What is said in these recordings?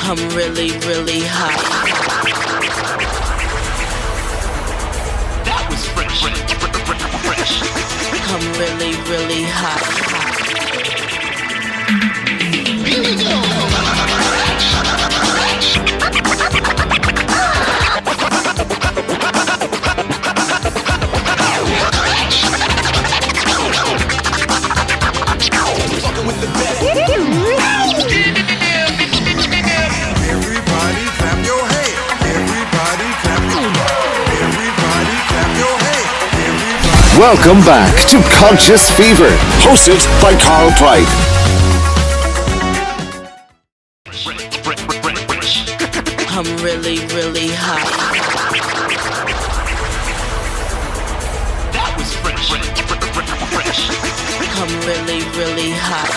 I'm really, really hot. That was fresh. I'm really, really hot. Here we go. Fucking with the best. Everybody clap your hands. Everybody clap your hands. Everybody clap your hands. Everybody. Welcome back to Conscious Fever, hosted by Carl Pride. I'm really, really hot. That was fresh. I'm really, really hot.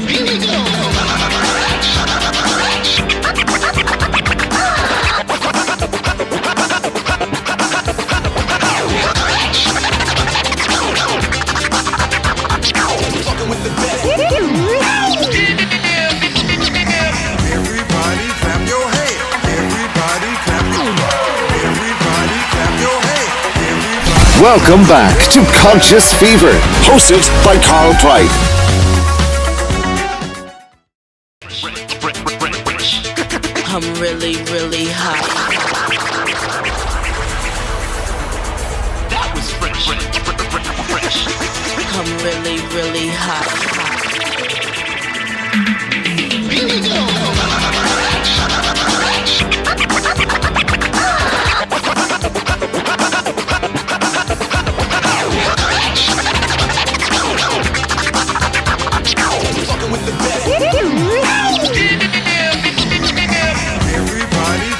Here we go. Fucking with the best. Everybody clap your hands. Everybody clap your hands. Everybody clap your hands. Everybody. Welcome back to Conscious Fever, hosted by Carl Pride. I'm really, really hot. That was fresh. I'm really, really hot. Here we go. Fucking with the best. Everybody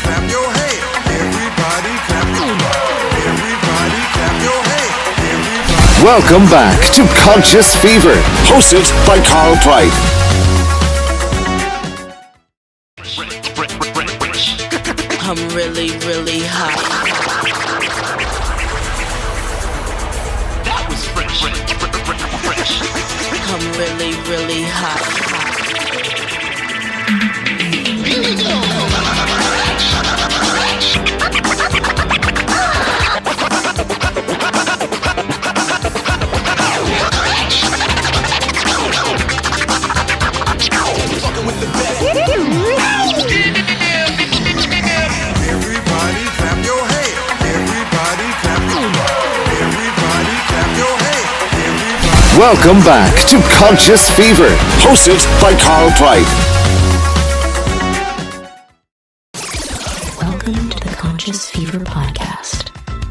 clap your hands. Everybody clap your hands. Everybody clap your hands. Everybody. Welcome back to Conscious Fever, hosted by Carl Pride. I'm really, really hot. That was fresh. I'm really, really hot. Here we go. Fucking with the best. Everybody clap your hands. Everybody clap your hands. Everybody clap your hands. Everybody. Welcome back to Conscious Fever, hosted by Carl Pride. Welcome to the Conscious Fever podcast,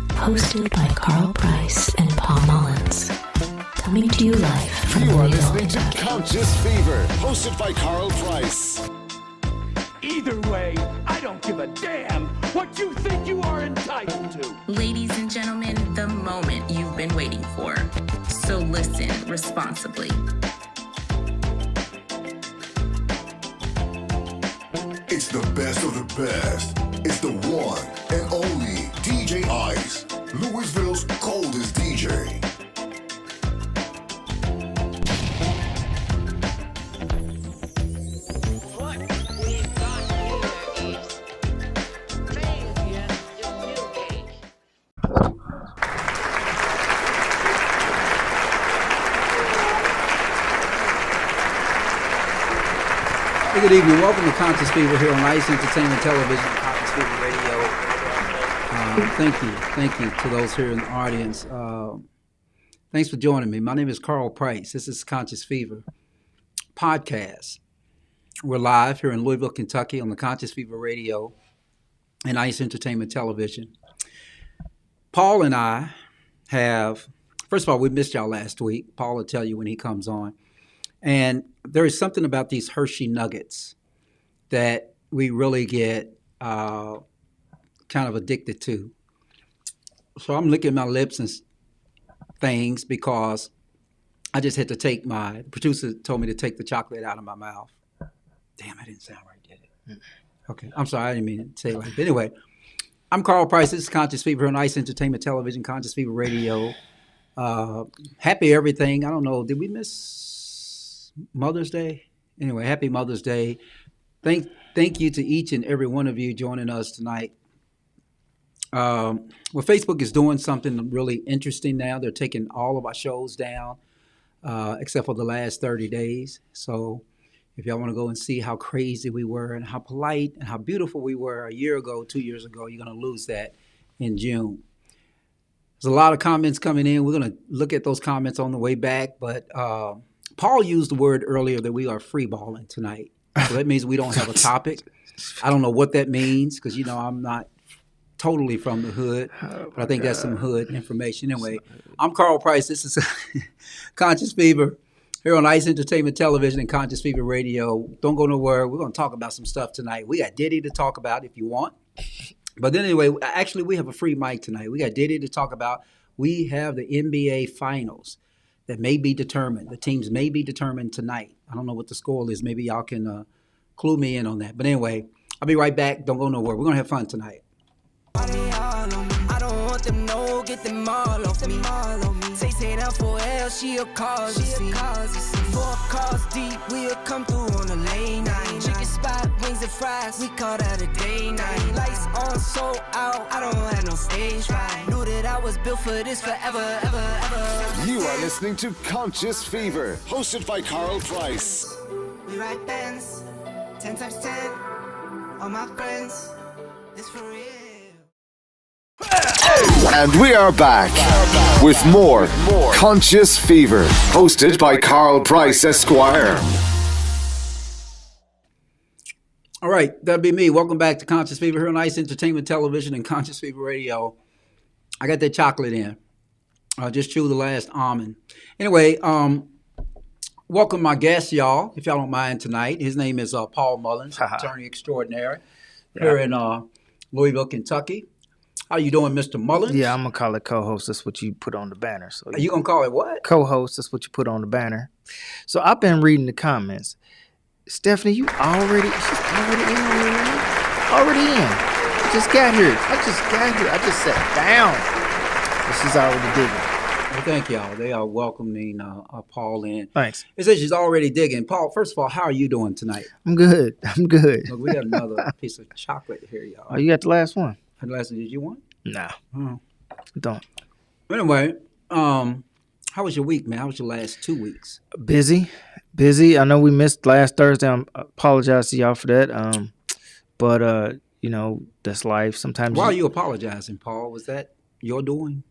hosted by Carl Price and Paul Mullins. Coming to you live from Louisville, Kentucky. Conscious Fever, hosted by Carl Price. Either way, I don't give a damn what you think you are entitled to. Ladies and gentlemen, the moment you've been waiting for. So listen responsibly. It's the best of the best. It's the one and only DJ Ice, Louisville's coldest DJ. Hey, good evening. Welcome to Conscious Fever here on Ice Entertainment Television and Conscious Fever Radio. Thank you to those here in the audience. Thanks for joining me. My name is Carl Price. This is Conscious Fever podcast. We're live here in Louisville, Kentucky on the Conscious Fever Radio and Ice Entertainment Television. Paul and I have, first of all, we missed y'all last week. Paul will tell you when he comes on. And there is something about these Hershey nuggets that we really get kind of addicted to. So I'm licking my lips and things because I just had to take the producer told me to take the chocolate out of my mouth. Damn, I didn't sound right, did it? Okay, I'm sorry, I didn't mean to say it like that. But anyway, I'm Carl Price. This is Conscious Fever on Ice Entertainment Television, Conscious Fever Radio. Happy everything. I don't know, did we miss Mother's Day Anyway, happy Mother's Day. Thank you to each and every one of you joining us tonight. Well, Facebook is doing something really interesting now. They're taking all of our shows down, except for the last 30 days. So if y'all want to go and see how crazy we were and how polite and how beautiful we were a year ago, 2 years ago, you're going to lose that in June. There's a lot of comments coming in. We're going to look at those comments on the way back. But Paul used the word earlier that we are free balling tonight. So that means we don't have a topic. I don't know what that means because, I'm not totally from the hood, but I think that's some hood information. Anyway, I'm Carl Price. This is Conscious Fever here on Ice Entertainment Television and Conscious Fever Radio. Don't go nowhere. We're going to talk about some stuff tonight. We got Diddy to talk about if you want. But then anyway, actually, we have a free mic tonight. We got Diddy to talk about. We have the NBA Finals that may be determined. The teams may be determined tonight. I don't know what the score is. Maybe y'all can clue me in on that. But anyway, I'll be right back. Don't go nowhere. We're going to have fun tonight. I don't want them, no, get them all off me. Say down for L, she a cause a scene. 4 cars deep, we'll come through on a late night. Chicken spot, wings and fries, we call that a day night. Lights on, so out, I don't have no stage fright. Knew that I was built for this forever, ever, ever. You are listening to Conscious Fever, hosted by Carl Price. We ride bands, 10 times 10, all my friends, it's for real. And we are back with more Conscious Fever, hosted by Carl Price, Esquire. All right, that'll be me. Welcome back to Conscious Fever here on Ice Entertainment Television and Conscious Fever Radio. I got that chocolate in. I just chewed the last almond. Anyway, welcome my guest, y'all, if y'all don't mind tonight. His name is Paul Mullins, attorney extraordinary here in Louisville, Kentucky. How you doing, Mr. Mullins? Yeah, I'm going to call it co-host. That's what you put on the banner. So Are you going to call it what? Co-host. That's what you put on the banner. So I've been reading the comments. Stephanie, she's already in on me, man. Already in. I just got here. I just sat down. And she's already digging. Well, thank y'all. They are welcoming Paul in. Thanks. It says she's already digging. Paul, first of all, how are you doing tonight? I'm good. Look, we got another piece of chocolate here, y'all. Oh, you got the last one? The last one, did you want? No. Oh. Don't. Anyway, how was your week, man? How was your last 2 weeks? Busy. I know we missed last Thursday. I apologize to y'all for that. But that's life. Sometimes. Why are you apologizing, Paul? Was that your doing?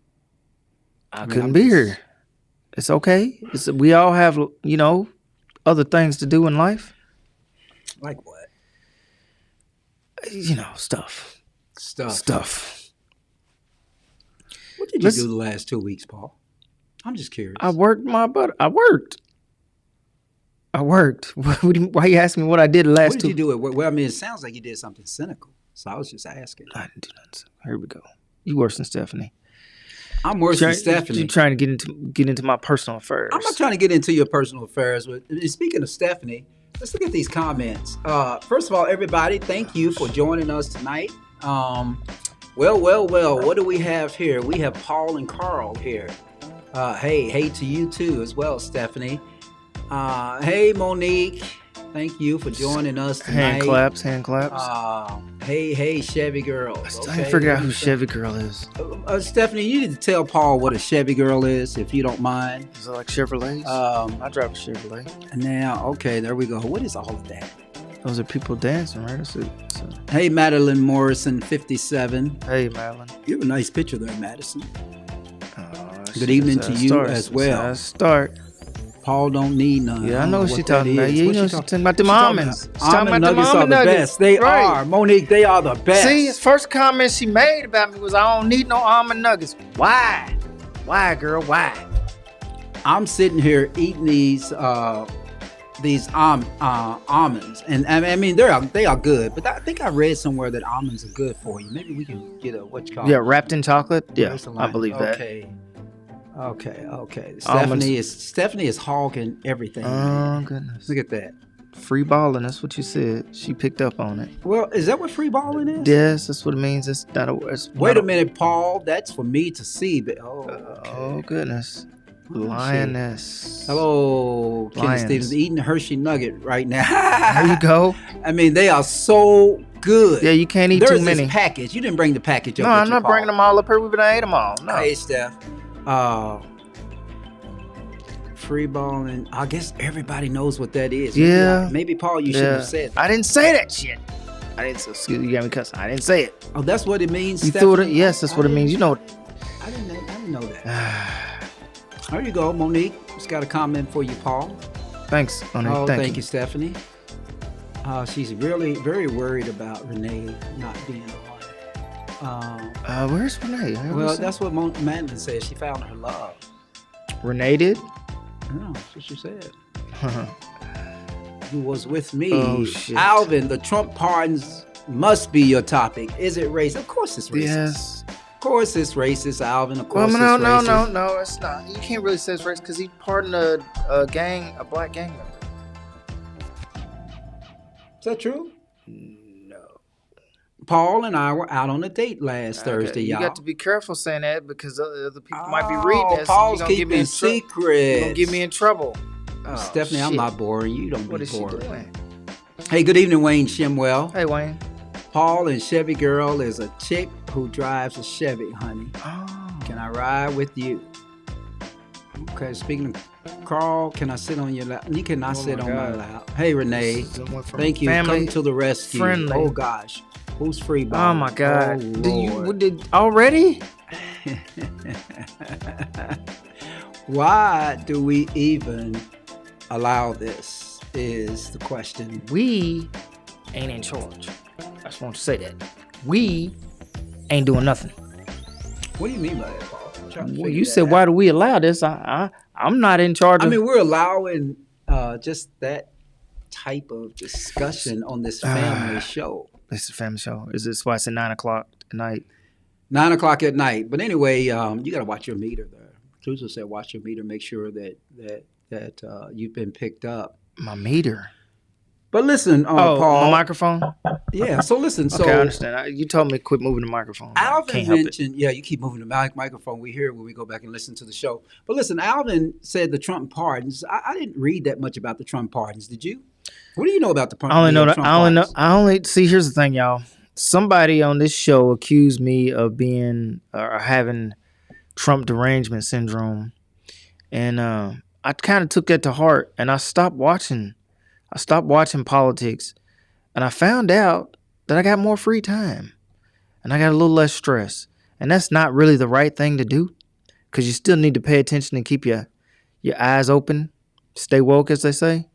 I couldn't be here. It's okay. We all have, other things to do in life. Like what? Stuff. What did you do the last 2 weeks, Paul? I'm just curious. I worked my butt. I worked. Why you asking me what I did the last 2 weeks? What did you do? Well, I mean, it sounds like you did something cynical. So I was just asking. I didn't do nothing. Here we go. You worse than Stephanie. I'm worse than Stephanie. You're trying to get into my personal affairs. I'm not trying to get into your personal affairs. But speaking of Stephanie, let's look at these comments. First of all, everybody, thank you for joining us tonight. Well, what do we have here? We have Paul and Carl here. Hey to you too as well, Stephanie. Hey, Monique. Thank you for joining us tonight. Hand claps. Hey, Chevy Girl. I still ain't figure out who Chevy Girl is. Stephanie, you need to tell Paul what a Chevy Girl is, if you don't mind. Is it like Chevrolets? I drive a Chevrolet. Now, okay, there we go. What is all of that? Those are people dancing, right? Hey, Madeline Morrison, 57. Hey, Madeline. You have a nice picture there, Madison. Good evening to you as well. Start. Paul don't need none. Yeah, I know what she's talking about. Yeah, you know she's talking about them almonds. She's talking about them almond almond nuggets. nuggets. They are. Monique, they are the best. See, his first comment she made about me was, I don't need no almond nuggets. Why? Why, girl? Why? I'm sitting here eating these almonds, and I mean they are good. But I think I read somewhere that almonds are good for you. Maybe we can get a wrapped in chocolate. Yeah, I believe that. Okay. Stephanie is hogging everything. Oh goodness! Look at that. Free balling. That's what you said. She picked up on it. Well, is that what free balling is? Yes, that's what it means. It's not a. Wait a minute, Paul. That's for me to see. But oh goodness. Lioness. Hello, Kenny Lions. Stevens. Eating a Hershey Nugget right now. There you go. I mean, they are so good. Yeah, you can't eat There's too many. this package. You didn't bring the package up. No, with I'm you, not Paul. bringing them all up here. We've been ate them all. No. Hey, Steph. Free balling. I guess everybody knows what that is. Yeah. Maybe Paul, you shouldn't have said that. I didn't say that shit. I didn't. Excuse you, got me cussing. I didn't say it. Oh, that's what it means. You threw it. Stephanie? Yes, that's what it means. You know. I didn't know that. There you go, Monique. Just got a comment for you, Paul. Thanks, Monique. Oh, thank thank you. you, Stephanie. She's really very worried about Renee not being on. Where's Renee? Well, that's what Madeline said. She found her love. Renee did. No, that's what she said. Who was with me? Oh, shit. Alvin, the Trump pardons must be your topic. Is it racist? Of course it's racist. Yes. Of course it's racist, Alvin. Of Well, course no, it's no, racist. no, it's not. You can't really say it's racist because he pardoned a black gang member. Is that true? No. Paul and I were out on a date last Thursday, You y'all. got to be careful saying that because other people might be reading this. Paul's and you're gonna keeping secrets. You're gonna get me in trouble. Oh, Stephanie, I'm shit. not boring. You don't What be is she boring. doing? Hey, good evening, Wayne Shimwell. Hey, Wayne. Paul and Chevy Girl is a chick who drives a Chevy, honey. Oh. Can I ride with you? Okay, speaking of Carl, can I sit on your lap? You cannot sit on my God. lap. Hey, Renee. Someone from Thank you. family Come to the rescue. friendly. Oh, gosh. Who's free Oh ball? my God! Oh, Did already? Why do we even allow this is the question. We ain't in charge. I just want to say that. We ain't doing nothing. What do you mean by that, Paul? I'm trying to Well, figure you that said, out. why do we allow this? I'm not in charge I of. mean, we're allowing just that type of discussion on this family show. It's a family show. Is this why it's at 9 o'clock at night? 9 o'clock at night. But anyway, you got to watch your meter there. Teresa said, watch your meter. Make sure that you've been picked up. My meter. But listen, Paul. My microphone? Yeah. So listen. Okay, So I understand. You told me to quit moving the microphone. Alvin Can't help it. mentioned, yeah, you keep moving the microphone. We hear it when we go back and listen to the show. But listen, Alvin said the Trump pardons. I didn't read that much about the Trump pardons. Did you? What do you know about the Trump? I only know that. Trump I only see. Here's the thing, y'all. Somebody on this show accused me of being or having Trump derangement syndrome, and I kind of took that to heart, and I stopped watching. I stopped watching politics, and I found out that I got more free time, and I got a little less stress, and that's not really the right thing to do, because you still need to pay attention and keep your eyes open, stay woke, as they say.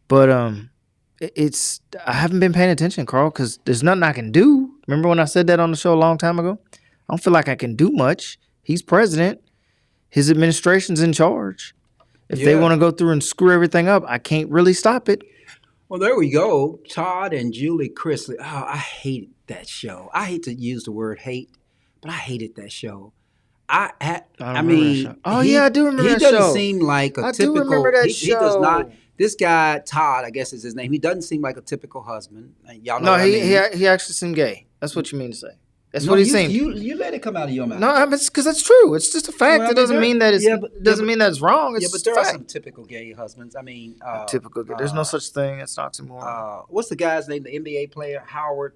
But I haven't been paying attention, Carl, because there's nothing I can do. Remember when I said that on the show a long time ago? I don't feel like I can do much. He's president. His administration's in charge. If they want to go through and screw everything up, I can't really stop it. Well, there we go. Todd and Julie Chrisley. Oh, I hate that show. I hate to use the word hate, but I hated that show. I mean, I do remember that show. He doesn't seem like a typical. I do remember that He does show. not. This guy Todd, I guess is his name. He doesn't seem like a typical husband. Y'all know No, what I mean? he actually seemed gay. That's what you mean to say. That's No, what he you, seemed. You let it come out of your mouth. No, it's because that's true. It's just a fact. Well, I It doesn't mean, mean that it's but- mean that it's wrong. It's Yeah, but just there a are fact. some typical gay husbands. I mean, Typical gay. There's no such thing as an oxymoron. what's the guy's name? The NBA player Howard.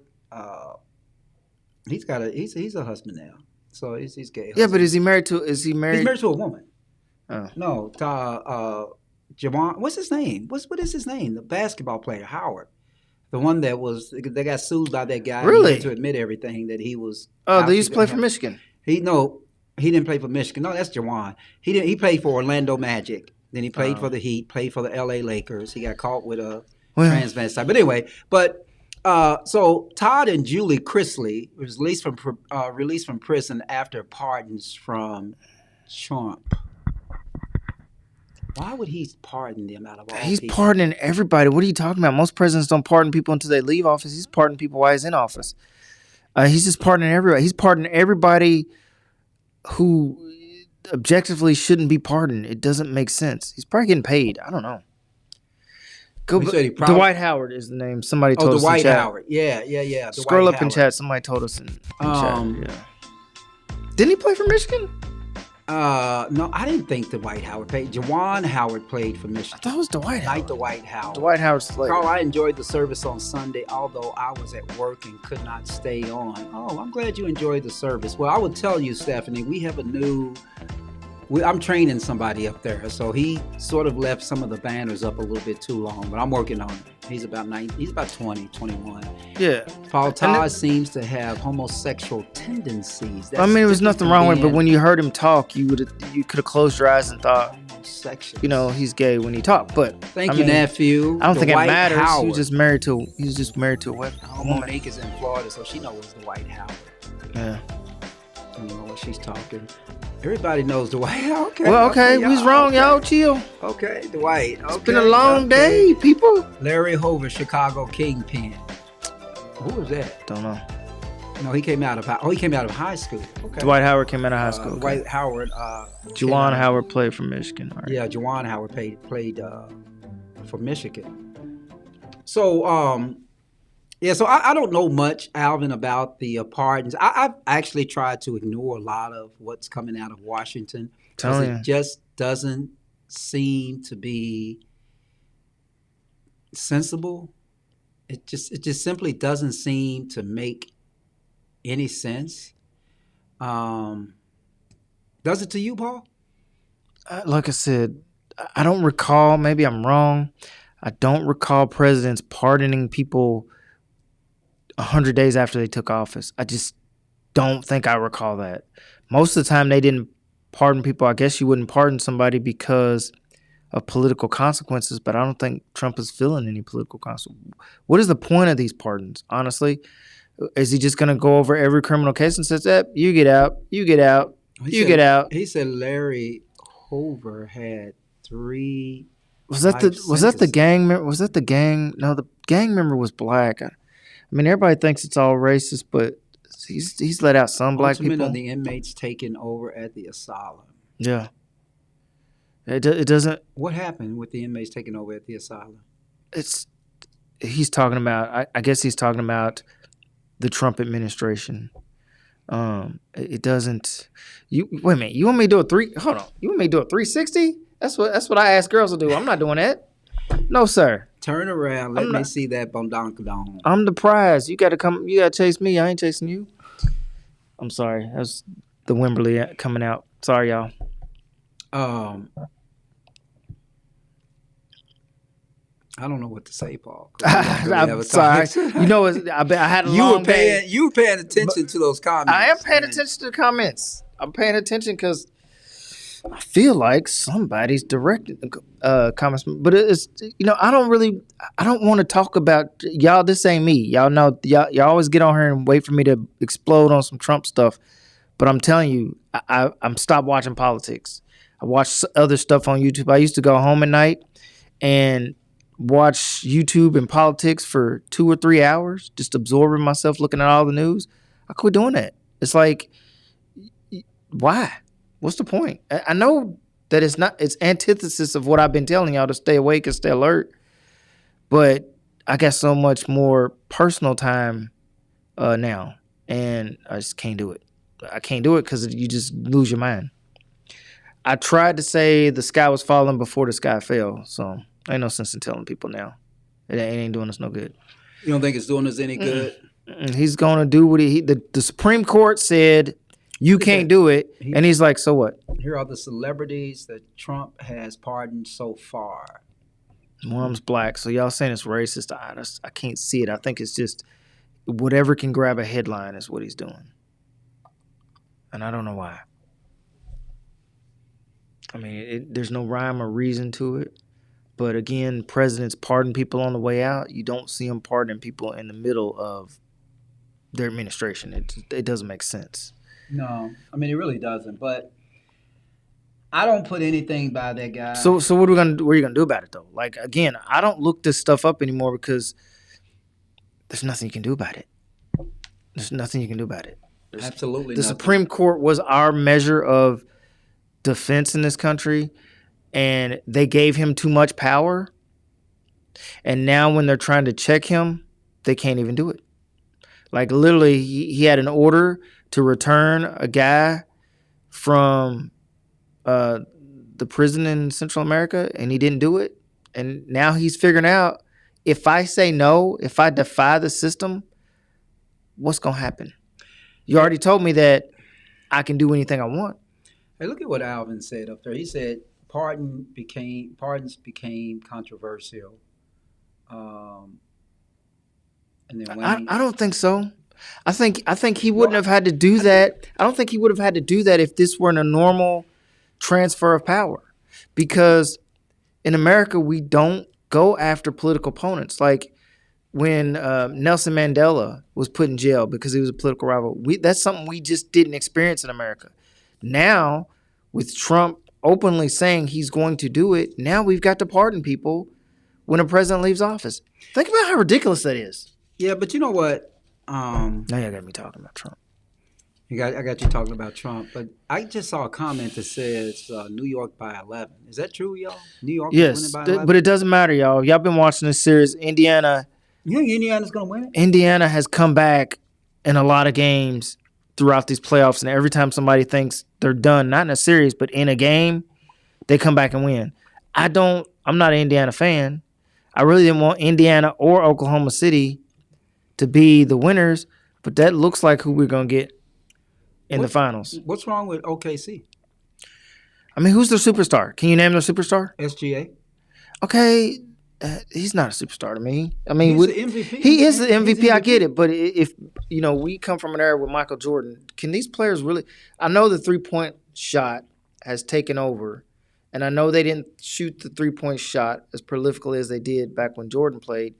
He's a husband now, so he's gay. Yeah, but is he married to? Is he married? He's married to a woman. Oh. No, Jawan. What's his name? What is his name? The basketball player Howard, the one that got sued by that guy. Really? He had to admit everything that he was. Oh, they used to play for Michigan. He didn't play for Michigan. No, that's Jawan. He played for Orlando Magic. Then he played for the Heat. Played for the L.A. Lakers. He got caught with a transvestite. But anyway, so Todd and Julie Chrisley was released from prison after pardons from Trump. Why would he pardon them out of all He's people? pardoning everybody. What are you talking about? Most presidents don't pardon people until they leave office. He's pardoning people while he's in office. He's just pardoning everybody. He's pardoning everybody who objectively shouldn't be pardoned. It doesn't make sense. He's probably getting paid. I don't know. Dwight Howard is the name. Somebody told us Dwight in chat. Howard. Yeah. Scroll Dwight up in Howard. chat. Somebody told us in chat. Yeah. Um, Didn't he play for Michigan? No, I didn't think Dwight Howard played. Jawan Howard played for Michigan. I thought it was Dwight Howard. Dwight Howard. Dwight Howard's slave. Carl, I enjoyed the service on Sunday, although I was at work and could not stay on. Oh, I'm glad you enjoyed the service. Well, I would tell you, Stephanie, we have a new... I'm training somebody up there, so he sort of left some of the banners up a little bit too long, but I'm working on it. He's about 20, 21. Yeah. Paul Todd seems to have homosexual tendencies. I mean, there was nothing wrong with it, but when you heard him talk, you could have closed your eyes and thought, he's gay when he talked. But Thank you, nephew. I don't think it matters. Howard. He was just married to a woman. Monique is in Florida, so she knows Dwight Howard. Yeah. I don't know what she's talking. Everybody knows Dwight. Okay. Well, okay, we was wrong, y'all. Chill. Okay, Dwight. It's been a long day, people. Larry Hoover, Chicago Kingpin. Who was that? Don't know. No, he came out of high school. Okay. Dwight Howard came out of high school. Dwight Howard. Juwan Howard played for Michigan. Right. Yeah, Juwan Howard played for Michigan. So, so I don't know much, Alvin, about the pardons. I've actually tried to ignore a lot of what's coming out of Washington. It just doesn't seem to be sensible. It just simply doesn't seem to make any sense. Does it to you, Paul? Like I said, I don't recall. Maybe I'm wrong. I don't recall presidents pardoning people 100 days after they took office. I just don't think I recall that. Most of the time they didn't pardon people. I guess you wouldn't pardon somebody because of political consequences, but I don't think Trump is feeling any political consequences. What is the point of these pardons, honestly? Is he just going to go over every criminal case and says, you get out, you get out, get out? He said Larry Hoover had 3 Was that the gang member? Was that the gang? No, the gang member was black. I mean, everybody thinks it's all racist, but he's let out some black people. Of the inmates taken over at the asylum. Yeah. It doesn't. What happened with the inmates taken over at the asylum? He's talking about. I guess he's talking about the Trump administration. It doesn't. Wait a minute. You want me to do a 360? That's what I ask girls to do. I'm not doing that. No, sir. Turn around. Let me see that bondonkadon. I'm the prize. You got to come. You got to chase me. I ain't chasing you. I'm sorry. That's the Wimberley coming out. Sorry, y'all. I don't know what to say, Paul. I'm sorry. You know, I had a long day. You were paying attention to those comments. I am paying attention to the comments. I'm paying attention because I feel like somebody's directed comments, but it's I don't want to talk about y'all. This ain't me. Y'all know y'all always get on here and wait for me to explode on some Trump stuff, but I'm telling you, I'm stopped watching politics. I watch other stuff on YouTube. I used to go home at night and watch YouTube and politics for 2 or 3 hours, just absorbing myself, looking at all the news. I quit doing that. It's like, why? What's the point? I know that it's antithesis of what I've been telling y'all to stay awake and stay alert, but I got so much more personal time now, and I just can't do it. I can't do it because you just lose your mind. I tried to say the sky was falling before the sky fell, so ain't no sense in telling people now. It ain't doing us no good. You don't think it's doing us any good? He's going to do what the Supreme Court said you can't do it, and he's like, so what? Here are the celebrities that Trump has pardoned so far. One of them's black, so y'all saying it's racist. I can't see it. I think it's just whatever can grab a headline is what he's doing. And I don't know why. I mean, there's no rhyme or reason to it. But again, presidents pardon people on the way out. You don't see them pardoning people in the middle of their administration. It doesn't make sense. No, I mean, it really doesn't. But I don't put anything by that guy. So what are you gonna do about it though? Like, again, I don't look this stuff up anymore because there's nothing you can do about it. There's nothing you can do about it. Absolutely. The Supreme Court was our measure of defense in this country, and they gave him too much power. And now when they're trying to check him, they can't even do it. Like, literally, he had an order to return a guy from the prison in Central America, and he didn't do it. And now he's figuring out, if I say no, if I defy the system, what's going to happen? You already told me that I can do anything I want. Hey, look at what Alvin said up there. He said pardons became controversial. And then Wayne, I don't think so. I think he wouldn't have had to do that. I don't think he would have had to do that if this were in a normal transfer of power. Because in America, we don't go after political opponents. Like when Nelson Mandela was put in jail because he was a political rival, that's something we just didn't experience in America. Now, with Trump openly saying he's going to do it, now we've got to pardon people when a president leaves office. Think about how ridiculous that is. Yeah, but you know what? Now you got me talking about Trump. I got you talking about Trump, but I just saw a comment that says New York by 11. Is that true, y'all? New York is winning by 11? But it doesn't matter, y'all. Y'all been watching this series. Indiana. You think Indiana's going to win it? Indiana has come back in a lot of games throughout these playoffs, and every time somebody thinks they're done, not in a series, but in a game, they come back and win. I'm not an Indiana fan. I really didn't want Indiana or Oklahoma City to be the winners, but that looks like who we're going to get in the finals. What's wrong with OKC? I mean, who's their superstar? Can you name their superstar? SGA. Okay, he's not a superstar to me. I mean, He's the MVP. He is the MVP. He's I get it, but if we come from an era with Michael Jordan, can these players really? I know the 3-point shot has taken over, and I know they didn't shoot the 3-point shot as prolifically as they did back when Jordan played.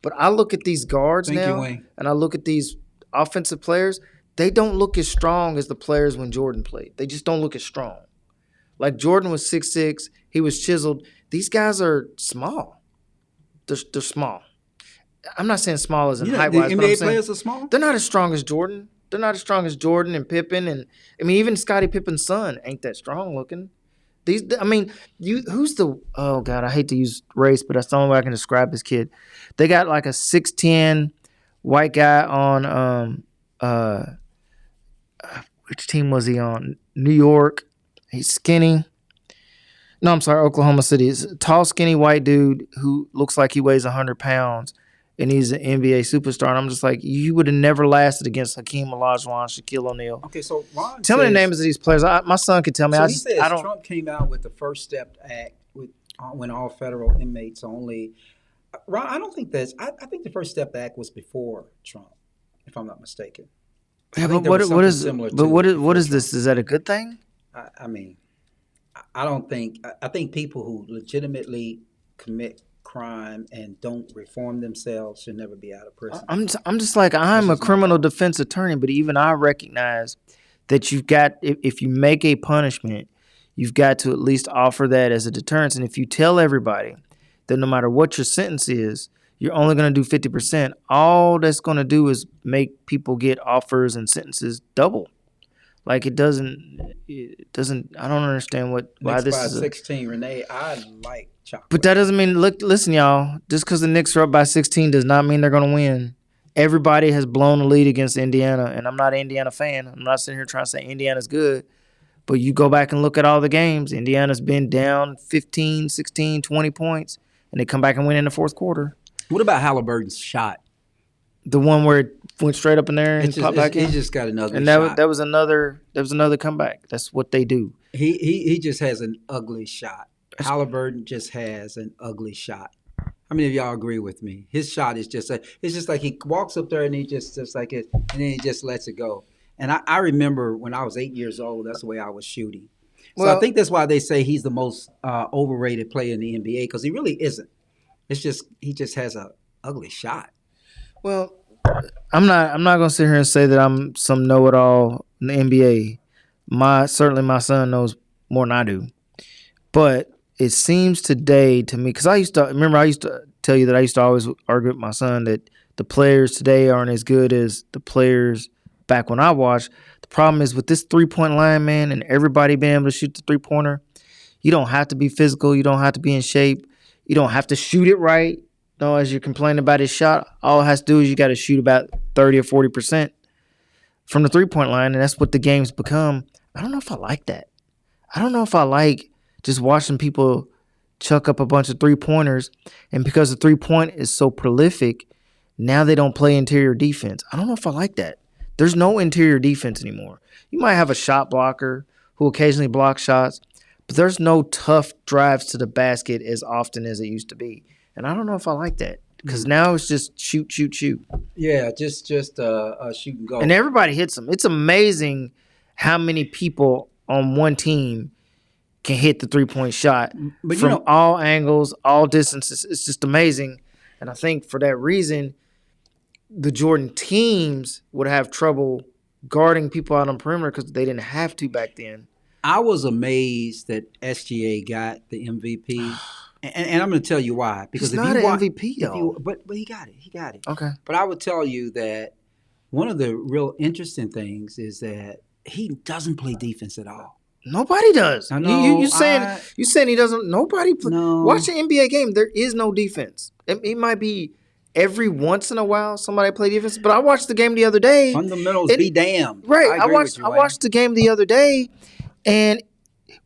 But I look at these guards now, and I look at these offensive players. They don't look as strong as the players when Jordan played. They just don't look as strong. Like Jordan was 6'6", he was chiseled. These guys are small. They're small. I'm not saying small as in height-wise, the but I'm NBA saying players are small? They're not as strong as Jordan. They're not as strong as Jordan and Pippen, and I mean even Scottie Pippen's son ain't that strong looking. Who's the oh god, I hate to use race, but that's the only way I can describe this kid. They got like a 6'10" white guy on which team was he on? New York. He's skinny. No, I'm sorry, Oklahoma City. He's a tall, skinny white dude who looks like he weighs 100 pounds, and he's an NBA superstar. And I'm just like, you would have never lasted against Hakeem Olajuwon, Shaquille O'Neal. Okay, so Ron tell me the names of these players. My son could tell me. So he says Trump came out with the First Step Act when all federal inmates only. Ron, I don't think that's. I think the First Step Act was before Trump, if I'm not mistaken. Yeah, but what is this? Is that a good thing? I mean, I don't think. I think people who legitimately commit crime and don't reform themselves should never be out of prison. I'm just like, I'm a criminal defense attorney, but even I recognize that you've got, if you make a punishment, you've got to at least offer that as a deterrence. And if you tell everybody that no matter what your sentence is, you're only going to do 50%, all that's going to do is make people get offers and sentences double. Like it doesn't. I don't understand why this is. 16, Renee. I like chocolate. But that doesn't mean. Listen, y'all. Just because the Knicks are up by 16 does not mean they're going to win. Everybody has blown the lead against Indiana, and I'm not an Indiana fan. I'm not sitting here trying to say Indiana's good. But you go back and look at all the games. Indiana's been down 15, 16, 20 points, and they come back and win in the fourth quarter. What about Halliburton's shot? The one where it went straight up in there and popped back in? He just got another and shot. that was another comeback. That's what they do. He just has an ugly shot. Halliburton just has an ugly shot. How many of y'all agree with me? His shot is just like he walks up there and he just like it, and then he just lets it go. And I remember when I was 8 years old, that's the way I was shooting. So I think that's why they say he's the most overrated player in the NBA, because he really isn't. It's just he just has a ugly shot. Well, I'm not gonna sit here and say that I'm some know-it-all in the NBA. Certainly my son knows more than I do. But it seems today to me, because I used to tell you that I used to always argue with my son that the players today aren't as good as the players back when I watched. The problem is with this 3-point line, man, and everybody being able to shoot the 3-pointer, you don't have to be physical. You don't have to be in shape. You don't have to shoot it right. No, as you're complaining about his shot, all it has to do is you got to shoot about 30 or 40% from the 3-point line, and that's what the game's become. I don't know if I like that. I don't know if I like just watching people chuck up a bunch of 3-pointers, and because the 3-point is so prolific, now they don't play interior defense. I don't know if I like that. There's no interior defense anymore. You might have a shot blocker who occasionally blocks shots, but there's no tough drives to the basket as often as it used to be. And I don't know if I like that because now it's just shoot, shoot, shoot. Yeah, just shoot and go. And everybody hits them. It's amazing how many people on one team can hit the 3-point shot from all angles, all distances. It's just amazing. And I think for that reason, the Jordan teams would have trouble guarding people out on perimeter because they didn't have to back then. I was amazed that SGA got the MVP, and I'm going to tell you why. Because he's not an MVP, though. But he got it. He got it. Okay. But I would tell you that one of the real interesting things is that he doesn't play defense at all. Nobody does. I know. You saying he doesn't? Nobody. No. Watch an NBA game. There is no defense. It might be every once in a while somebody play defense, but I watched the game the other day. Fundamentals be damned. Right. I watched the game the other day, and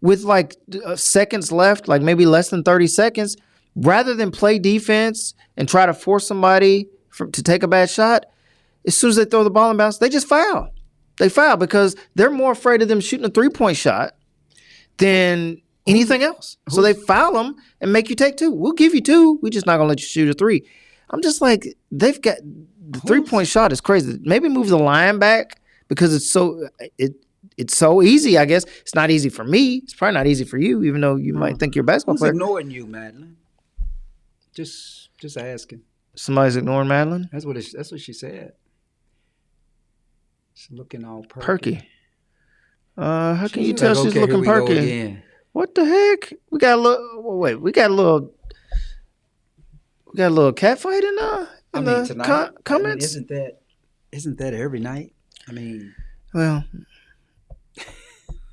with like seconds left, like maybe less than 30 seconds, rather than play defense and try to force somebody to take a bad shot, as soon as they throw the ball in bounds, they just foul. They foul because they're more afraid of them shooting a 3-point shot than anything else. So they foul them and make you take 2. We'll give you 2. We're just not going to let you shoot a 3. I'm just like, they've got the 3-point shot is crazy. Maybe move the line back because it's so easy, I guess. It's not easy for me. It's probably not easy for you, even though you might think you're a basketball player. Who's ignoring you, Madeline? Just asking. Somebody's ignoring Madeline? That's what she said. She's looking all perky. How can you tell she's looking perky? What the heck? We got a little cat fight in the comments. I mean, isn't that every night? I mean, well,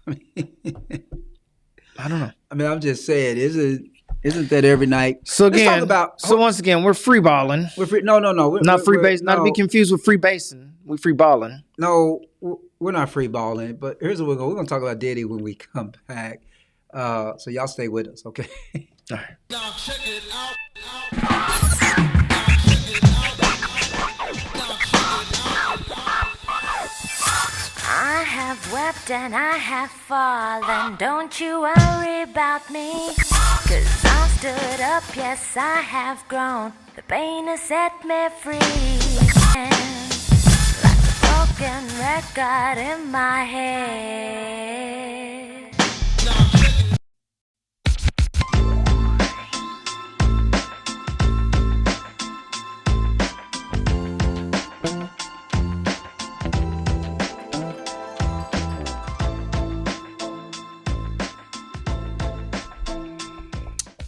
I don't know. I mean, I'm just saying, isn't that every night? So again, once again, we're free balling. We're free. No. We're not free base. Not to be confused with free basing. We free balling. No, we're not free balling. But here's what we're going to talk about Diddy when we come back. So y'all stay with us, okay? All right. Now check it out. I have wept and I have fallen. Don't you worry about me. 'Cause I stood up, yes, I have grown. The pain has set me free. And like a broken record in my head.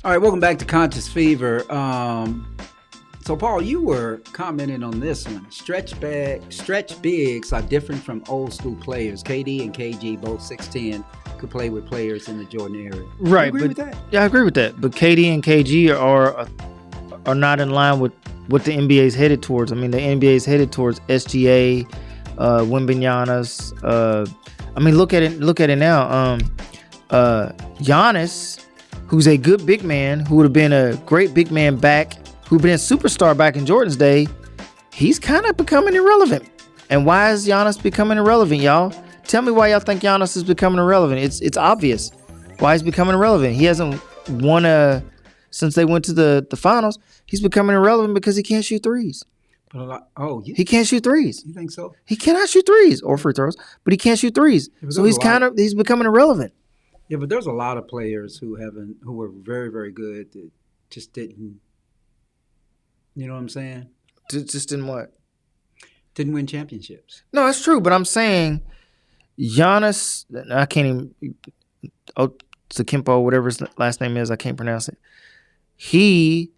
All right, welcome back to Conscious Fever. So, Paul, you were commenting on this one. Stretch bigs are different from old school players. KD and KG, both 6'10", could play with players in the Jordan era. Right, you agree with that? Yeah, I agree with that. But KD and KG are not in line with what the NBA is headed towards. I mean, the NBA is headed towards SGA, Wembanyama's. I mean, look at it now. Giannis, who's a good big man, who would have been a great big man back, who'd been a superstar back in Jordan's day, he's kind of becoming irrelevant. And why is Giannis becoming irrelevant, y'all? Tell me why y'all think Giannis is becoming irrelevant. It's obvious why he's becoming irrelevant. He hasn't won since they went to the finals. He's becoming irrelevant because he can't shoot threes. He can't shoot threes. You think so? He cannot shoot threes or free throws, but he can't shoot threes. So he's becoming irrelevant. Yeah, but there's a lot of players who were very, very good that just didn't. You know what I'm saying? Just didn't what? Didn't win championships. No, that's true. But I'm saying Giannis. I can't even. Zakimpo, whatever his last name is, I can't pronounce it. He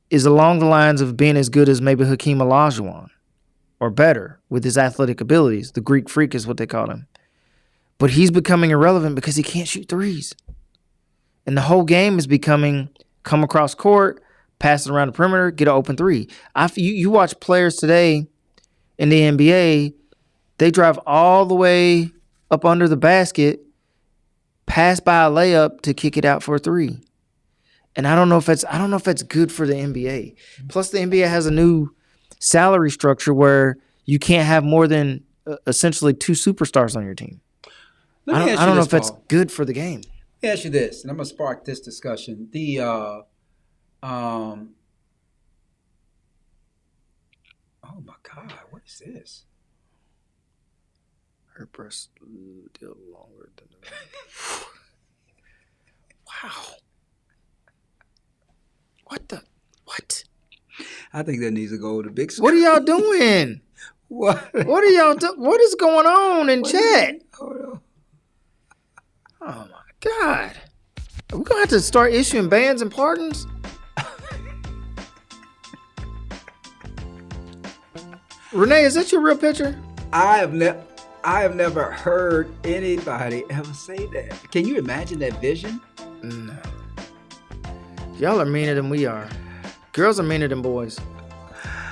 is along the lines of being as good as maybe Hakeem Olajuwon, or better with his athletic abilities. The Greek Freak is what they call him. But he's becoming irrelevant because he can't shoot threes. And the whole game is becoming come across court, pass it around the perimeter, get an open three. You watch players today in the NBA, they drive all the way up under the basket pass by a layup to kick it out for a three. And I don't know if that's good for the NBA. Plus, the NBA has a new salary structure where you can't have more than essentially 2 superstars on your team. I don't know if that's good for the game. Let me ask you this, and I'm gonna spark this discussion. Oh my God, what is this? Her breasts deal longer than the Wow. What? I think that needs to go to big screen. What are y'all doing? What are y'all doing? What is going on in chat? Hold on. Oh my God. Are we gonna have to start issuing bans and pardons? Renee, is that your real picture? I have never heard anybody ever say that. Can you imagine that vision? No. Y'all are meaner than we are. Girls are meaner than boys.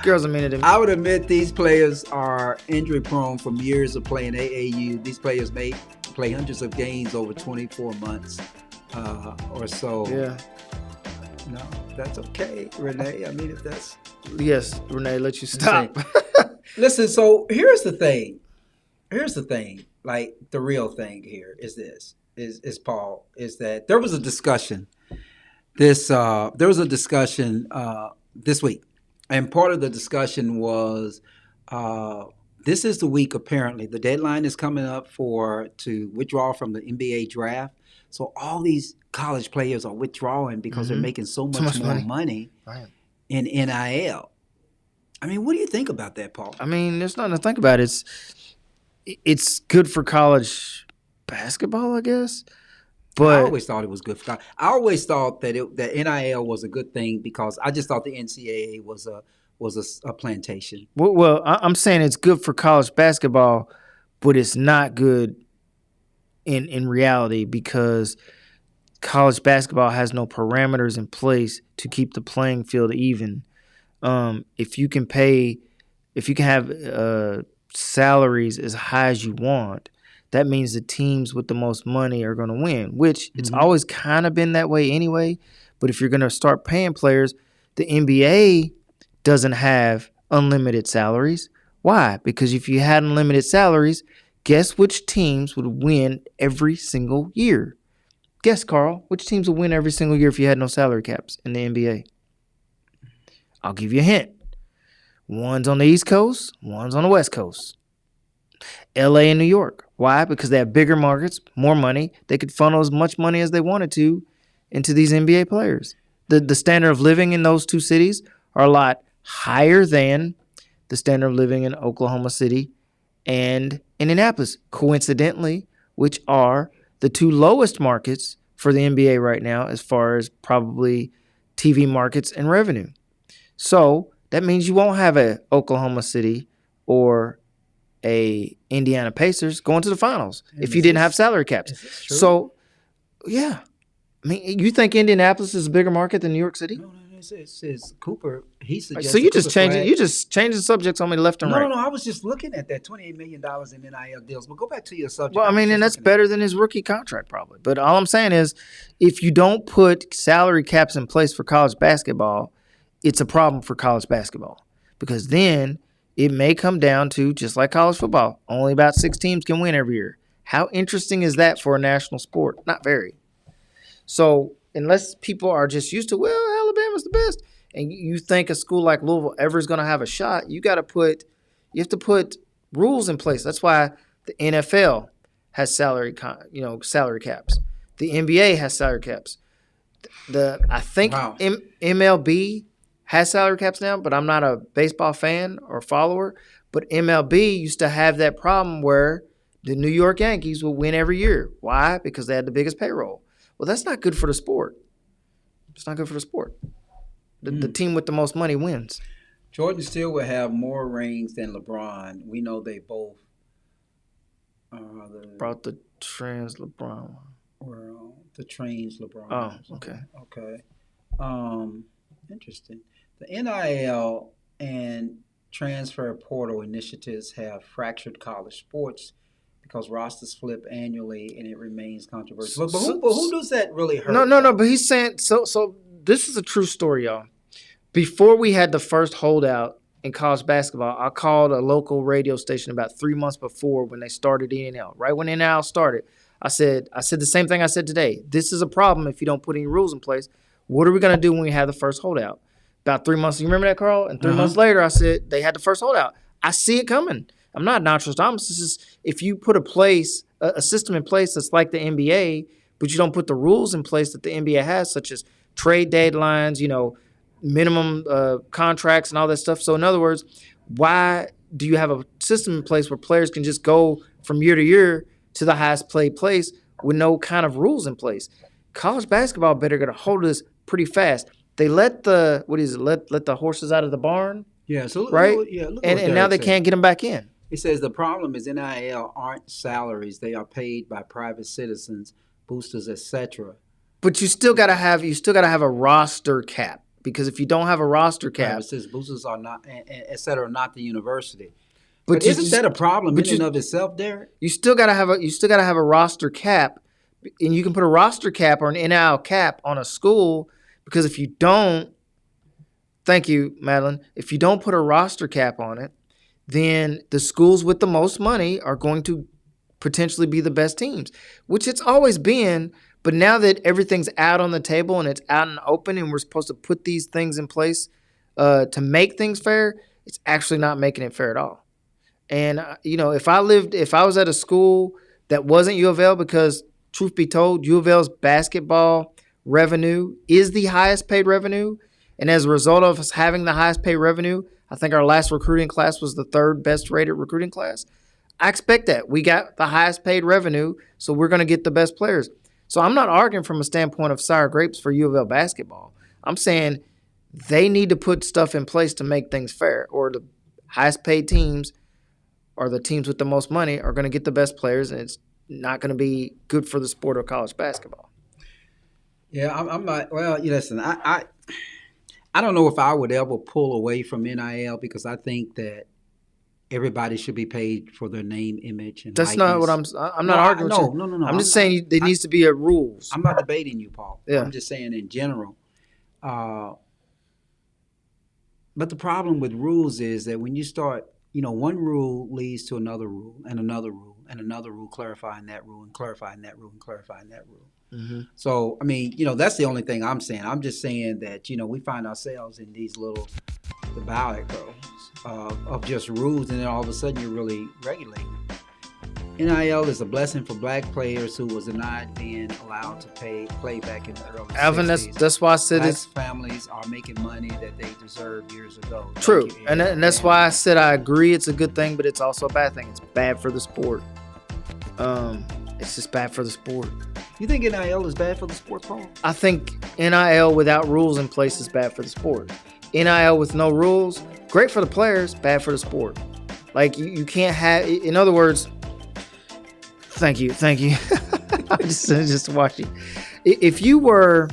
Girls are meaner than me. I would admit these players are injury prone from years of playing AAU. These players may play hundreds of games over 24 months or so. Yeah. No, that's okay, Renee. I mean, if that's... Yes, Renee, let you stop. Listen, so here's the thing. Like, the real thing here is this, is Paul, is that there was a discussion this week. And part of the discussion was this is the week, apparently. The deadline is coming up to withdraw from the NBA draft. So all these college players are withdrawing because they're making so much more money in NIL. I mean, what do you think about that, Paul? I mean, there's nothing to think about. It's good for college basketball, I guess. But I always thought it was good for college. I always thought that NIL was a good thing because I just thought the NCAA was a plantation. Well, I'm saying it's good for college basketball, but it's not good in reality because college basketball has no parameters in place to keep the playing field even. If you can have salaries as high as you want, that means the teams with the most money are going to win, which it's always kind of been that way anyway. But if you're going to start paying players, the NBA doesn't have unlimited salaries. Why? Because if you had unlimited salaries, guess which teams would win every single year? Guess, Carl, which teams would win every single year if you had no salary caps in the NBA? I'll give you a hint. One's on the East Coast, one's on the West Coast. LA and New York. Why? Because they have bigger markets, more money. They could funnel as much money as they wanted to into these NBA players. The standard of living in those two cities are a lot higher than the standard of living in Oklahoma City and Indianapolis, coincidentally, which are the two lowest markets for the NBA right now as far as probably TV markets and revenue. So that means you won't have a Oklahoma City or a Indiana Pacers going to the finals if you didn't have salary caps. So, yeah. I mean, you think Indianapolis is a bigger market than New York City? No, it's Cooper. He suggested. So you just changing subjects on me left and right. No. I was just looking at that $28 million in NIL deals. But go back to your subject. Well, I mean, and that's better than his rookie contract probably. But all I'm saying is, if you don't put salary caps in place for college basketball, it's a problem for college basketball because then it may come down to, just like college football, only about 6 teams can win every year. How interesting is that for a national sport? Not very. So unless people are just used to, well, Alabama's the best, and you think a school like Louisville ever is going to have a shot, you have to put rules in place. That's why the NFL has salary caps. The NBA has salary caps. I think MLB has salary caps now, but I'm not a baseball fan or follower. But MLB used to have that problem where the New York Yankees will win every year. Why? Because they had the biggest payroll. Well, that's not good for the sport. It's not good for the sport. The team with the most money wins. Jordan still will have more rings than LeBron. We know they both brought the trans LeBron. Well, the trains LeBron. Oh, okay. Okay. Interesting. The NIL and transfer portal initiatives have fractured college sports because rosters flip annually and it remains controversial. But who does that really hurt? No. But he's saying so. This is a true story, y'all. Before we had the first holdout in college basketball, I called a local radio station about 3 months before when they started NIL. Right when NIL started, I said the same thing I said today. This is a problem if you don't put any rules in place. What are we going to do when we have the first holdout? About 3 months. You remember that, Carl? And 3 months later, I said they had the first holdout. I see it coming. I'm not Nostradamus. This is if you put a system in place that's like the NBA, but you don't put the rules in place that the NBA has, such as trade deadlines, minimum contracts and all that stuff. So in other words, why do you have a system in place where players can just go from year to year to the highest paid place with no kind of rules in place? College basketball better get a hold of this pretty fast. They let the let the horses out of the barn. Yeah, so right. Look and now they can't get them back in. He says the problem is NIL aren't salaries; they are paid by private citizens, boosters, etc. But you still gotta have a roster cap, because if you don't have a roster cap, private citizens, boosters are not, etc. Not the university. But isn't that a problem in and of itself, Derek? You still gotta have a roster cap, and you can put a roster cap or an NIL cap on a school, because if you don't, thank you, Madeline. If you don't put a roster cap on it, then the schools with the most money are going to potentially be the best teams, which it's always been. But now that everything's out on the table and it's out and open and we're supposed to put these things in place to make things fair, it's actually not making it fair at all. And, if I was at a school that wasn't U of L, because truth be told, U of L's basketball revenue is the highest paid revenue. And as a result of us having the highest paid revenue, I think our last recruiting class was the third best rated recruiting class. I expect that. We got the highest paid revenue, so we're going to get the best players. So I'm not arguing from a standpoint of sour grapes for U of L basketball. I'm saying they need to put stuff in place to make things fair, or the highest paid teams or the teams with the most money are going to get the best players, and it's not going to be good for the sport of college basketball. Yeah, I'm not. Well, listen, I don't know if I would ever pull away from NIL, because I think that everybody should be paid for their name, image, and that's likeness. not what I'm not arguing. No. I'm just saying there needs to be a rules. I'm not debating you, Paul. Yeah. I'm just saying in general. But the problem with rules is that when you start, one rule leads to another rule and another rule and another rule, clarifying that rule and clarifying that rule and clarifying that rule. Mm-hmm. So, I mean, that's the only thing I'm saying. I'm just saying that, we find ourselves in these little debauch of just rules, and then all of a sudden you're really regulating. NIL is a blessing for black players who was denied being allowed to play back in the early Alvin, 60s. that's why I said Black it's families are making money that they deserved years ago. true, and that's why I said I agree it's a good thing, but it's also a bad thing. It's bad for the sport. It's just bad for the sport. You think NIL is bad for the sport, Paul? I think NIL without rules in place is bad for the sport. NIL with no rules, great for the players, bad for the sport. Like, you can't have, in other words, thank you. I'm just watching. If you were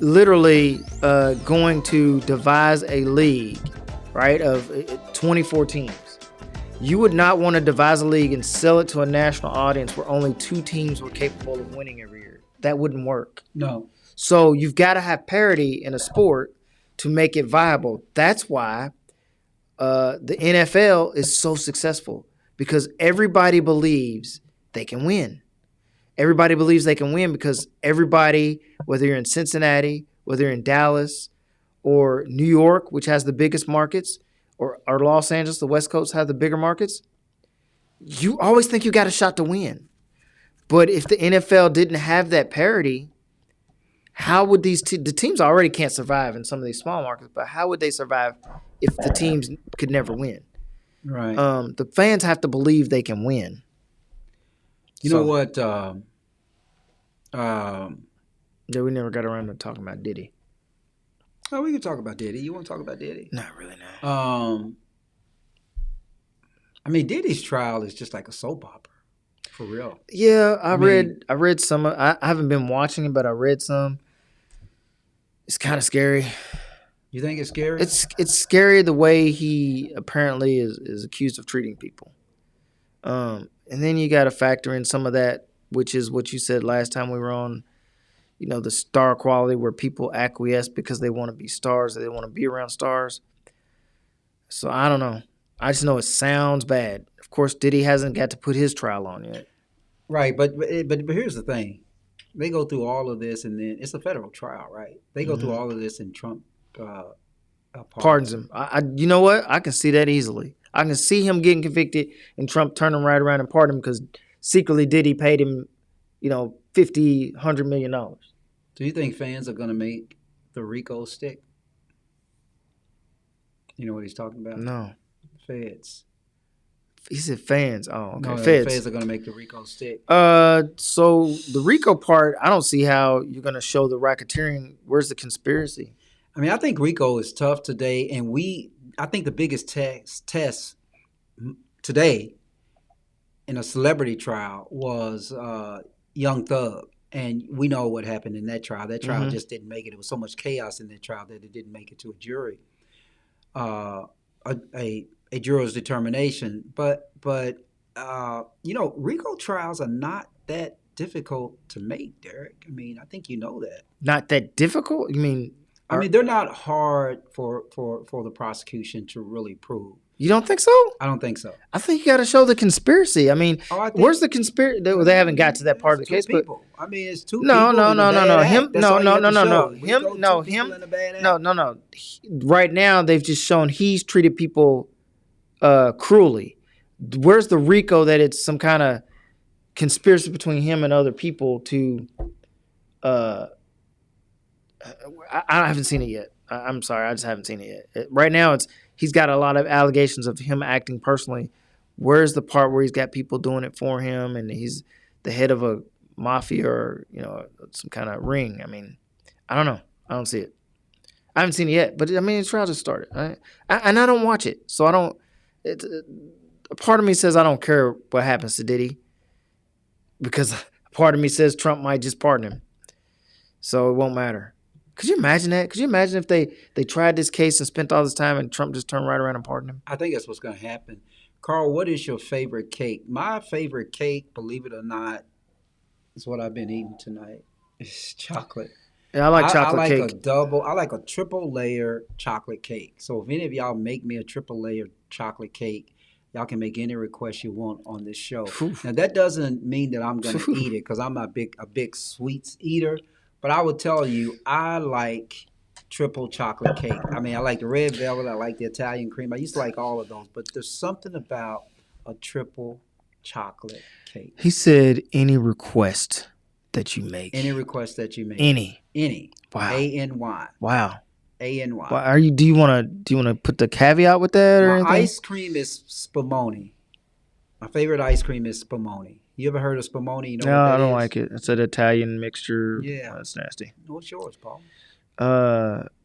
literally going to devise a league, right, of 24 teams, you would not want to devise a league and sell it to a national audience where only 2 teams were capable of winning every year. That wouldn't work. No. So you've got to have parity in a sport to make it viable. That's why the NFL is so successful, because everybody believes they can win. Everybody believes they can win because everybody, whether you're in Cincinnati, whether you're in Dallas or New York, which has the biggest markets, or Los Angeles, the West Coast have the bigger markets, you always think you got a shot to win. But if the NFL didn't have that parity, how would the teams already can't survive in some of these small markets, but how would they survive if the teams could never win? Right. The fans have to believe they can win. You know what? Yeah, we never got around to talking about Diddy. Oh, we can talk about Diddy. You want to talk about Diddy? Not really, no. I mean, Diddy's trial is just like a soap opera, for real. Yeah, I read some. I haven't been watching it, but I read some. It's kind of scary. You think it's scary? It's scary the way he apparently is accused of treating people. And then you got to factor in some of that, which is what you said last time we were on, you know, the star quality where people acquiesce because they want to be stars, they want to be around stars. So I don't know. I just know it sounds bad. Of course, Diddy hasn't got to put his trial on yet. Right, but here's the thing. They go through all of this, and then it's a federal trial, right? They go through all of this, and Trump pardons him. You know what? I can see that easily. I can see him getting convicted and Trump turning right around and pardon him because secretly Diddy paid him, you know, $50, $100 million. Do you think fans are going to make the RICO stick? You know what he's talking about? No. Feds. He said fans. Oh, okay. No, Feds are going to make the RICO stick. So the RICO part, I don't see how you're going to show the racketeering. Where's the conspiracy? I mean, I think RICO is tough today, and I think the biggest test today in a celebrity trial was Young Thug, and we know what happened in that trial. That trial just didn't make it. There was so much chaos in that trial that it didn't make it to a jury, a juror's determination. But you know, RICO trials are not that difficult to make, Derek. I mean, I think you know that. Not that difficult? You mean? I mean, they're not hard for the prosecution to really prove. You don't think so? I don't think so. I think you got to show the conspiracy. I mean, where's the conspiracy? They haven't got to that part of the case. But I mean, it's two people. No. Right now, they've just shown he's treated people cruelly. Where's the RICO that it's some kind of conspiracy between him and other people to? I haven't seen it yet. I'm sorry, I just haven't seen it yet. Right now, he's got a lot of allegations of him acting personally. Where's the part where he's got people doing it for him and he's the head of a mafia or, you know, some kind of ring? I mean, I don't know. I don't see it. I haven't seen it yet, but I mean, the trial just started, right? And I don't watch it, so I don't. A part of me says I don't care what happens to Diddy because a part of me says Trump might just pardon him, so it won't matter. Could you imagine that? Could you imagine if they tried this case and spent all this time and Trump just turned right around and pardoned him? I think that's what's going to happen. Carl, what is your favorite cake? My favorite cake, believe it or not, is what I've been eating tonight. It's chocolate. Yeah, I like chocolate cake. I like a triple layer chocolate cake. So if any of y'all make me a triple layer chocolate cake, y'all can make any request you want on this show. Now, that doesn't mean that I'm going to eat it because I'm a big sweets eater. But I would tell you, I like triple chocolate cake. I mean, I like the red velvet. I like the Italian cream. I used to like all of those. But there's something about a triple chocolate cake. He said any request that you make. Any request that you make. Any. Wow. A-N-Y. Wow. A-N-Y. Well, do you want to put the caveat with that or anything? Ice cream is spumoni. My favorite ice cream is spumoni. You ever heard of spumoni? You know what that is? No, I don't like it. It's an Italian mixture. Yeah. That's nasty. What's yours, Paul?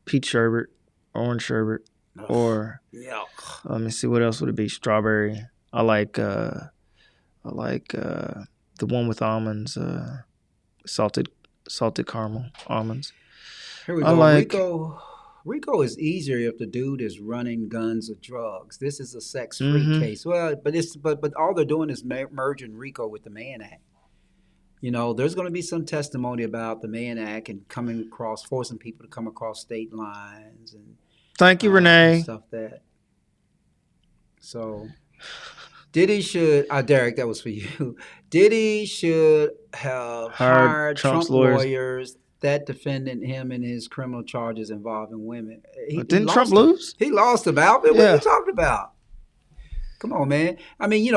Peach sherbet, orange sherbet, or let me see, what else would it be? Strawberry. I like the one with almonds, salted caramel almonds. Here we go. RICO is easier if the dude is running guns or drugs. This is a sex-free case. Well, but all they're doing is merging RICO with the Mann Act. You know, there's going to be some testimony about the Mann Act and forcing people to come across state lines and thank you, Renee. Stuff that. So, Diddy should. Derek, that was for you. Diddy should have hired Trump lawyers that defended him in his criminal charges involving women. Didn't Trump lose? He lost about it. What are you talking about? Come on, man. I mean,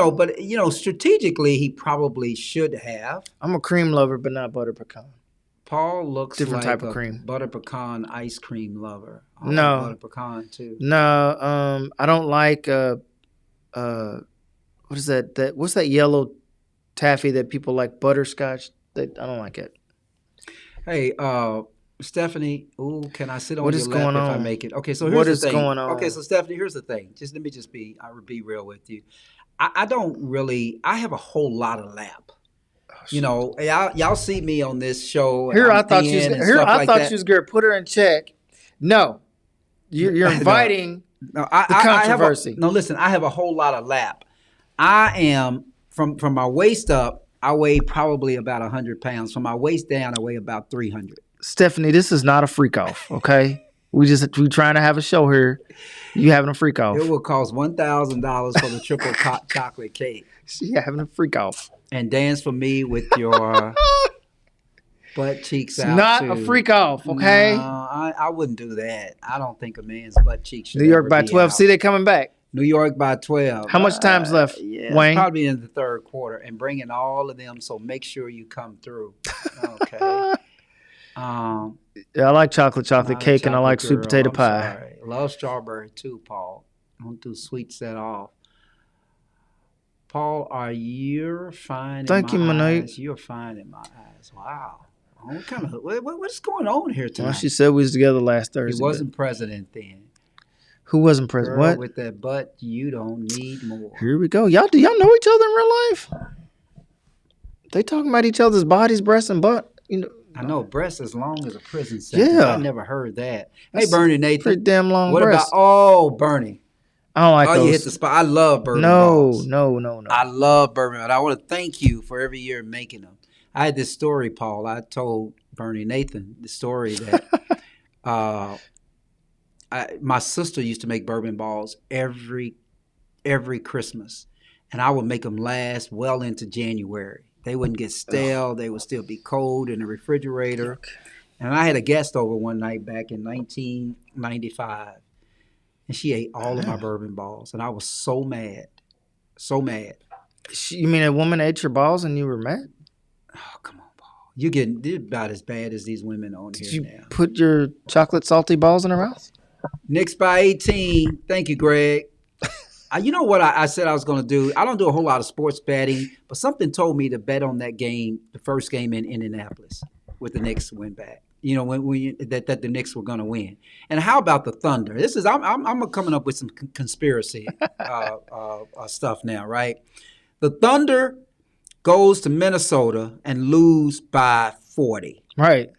strategically, he probably should have. I'm a cream lover, but not butter pecan. Paul looks different like type of cream. Butter pecan ice cream lover. I like butter pecan too. No, I don't like. What is that? What's that yellow taffy that people like? Butterscotch. I don't like it. Hey, Stephanie, can I sit on your lap if I make it? Okay, so here's the thing. What is going on? Okay, so Stephanie, here's the thing. Let me be real with you. I have a whole lot of lap. You know, y'all see me on this show. I thought you was going to put her in check. No, you're inviting the controversy. Listen, I have a whole lot of lap. I am from my waist up, I weigh probably about 100 pounds. From my waist down, I weigh about 300. Stephanie, this is not a freak off, okay? We trying to have a show here. You having a freak off. It will cost $1,000 for the triple chocolate cake. She having a freak off. And dance for me with your butt cheeks It's out. not too. a freak off, okay? No, I wouldn't do that. I don't think a man's butt cheeks should New York ever by be 12. out. See, they coming back. New York by 12. How much time's left, yeah, Wayne? Probably in the third quarter, and bringing all of them. So make sure you come through. Okay. Yeah, I like chocolate Not a cake, and I like chocolate sweet girl, potato I'm pie. sorry. Love strawberry too, Paul. Don't do sweets at all. Paul, are you fine? Thank in you, my Monique. eyes? You're fine in my eyes. Wow. What's going on here tonight? Well, she said we was together last Thursday. He wasn't president then. Who wasn't president? Girl, What? with that butt, you don't need more. Here we go. Do y'all know each other in real life? They talking about each other's bodies, breasts, and butt. You know, I know breasts as long as a prison sentence. Yeah. I never heard that. Hey, That's Bernie Nathan. pretty damn long What breasts. about Bernie? I don't like Oh, those. you hit the spot. I love bourbon No, balls. no. I love bourbon, but I want to thank you for every year making them. I had this story, Paul. I told Bernie Nathan the story that my sister used to make bourbon balls every Christmas, and I would make them last well into January. They wouldn't get stale. They would still be cold in the refrigerator. And I had a guest over one night back in 1995, and she ate all of my bourbon balls, and I was so mad, so mad. You mean a woman ate your balls and you were mad? Oh, come on, Paul. You're getting about as bad as these women on Did here you now. put your chocolate salty balls in her mouth? Knicks by 18. Thank you, Greg. You know what I said I was going to do? I don't do a whole lot of sports betting, but something told me to bet on that game, the first game in Indianapolis, with the Knicks win back. You know, that the Knicks were going to win. And how about the Thunder? I'm coming up with some conspiracy stuff now, right? The Thunder goes to Minnesota and lose by 40. Right.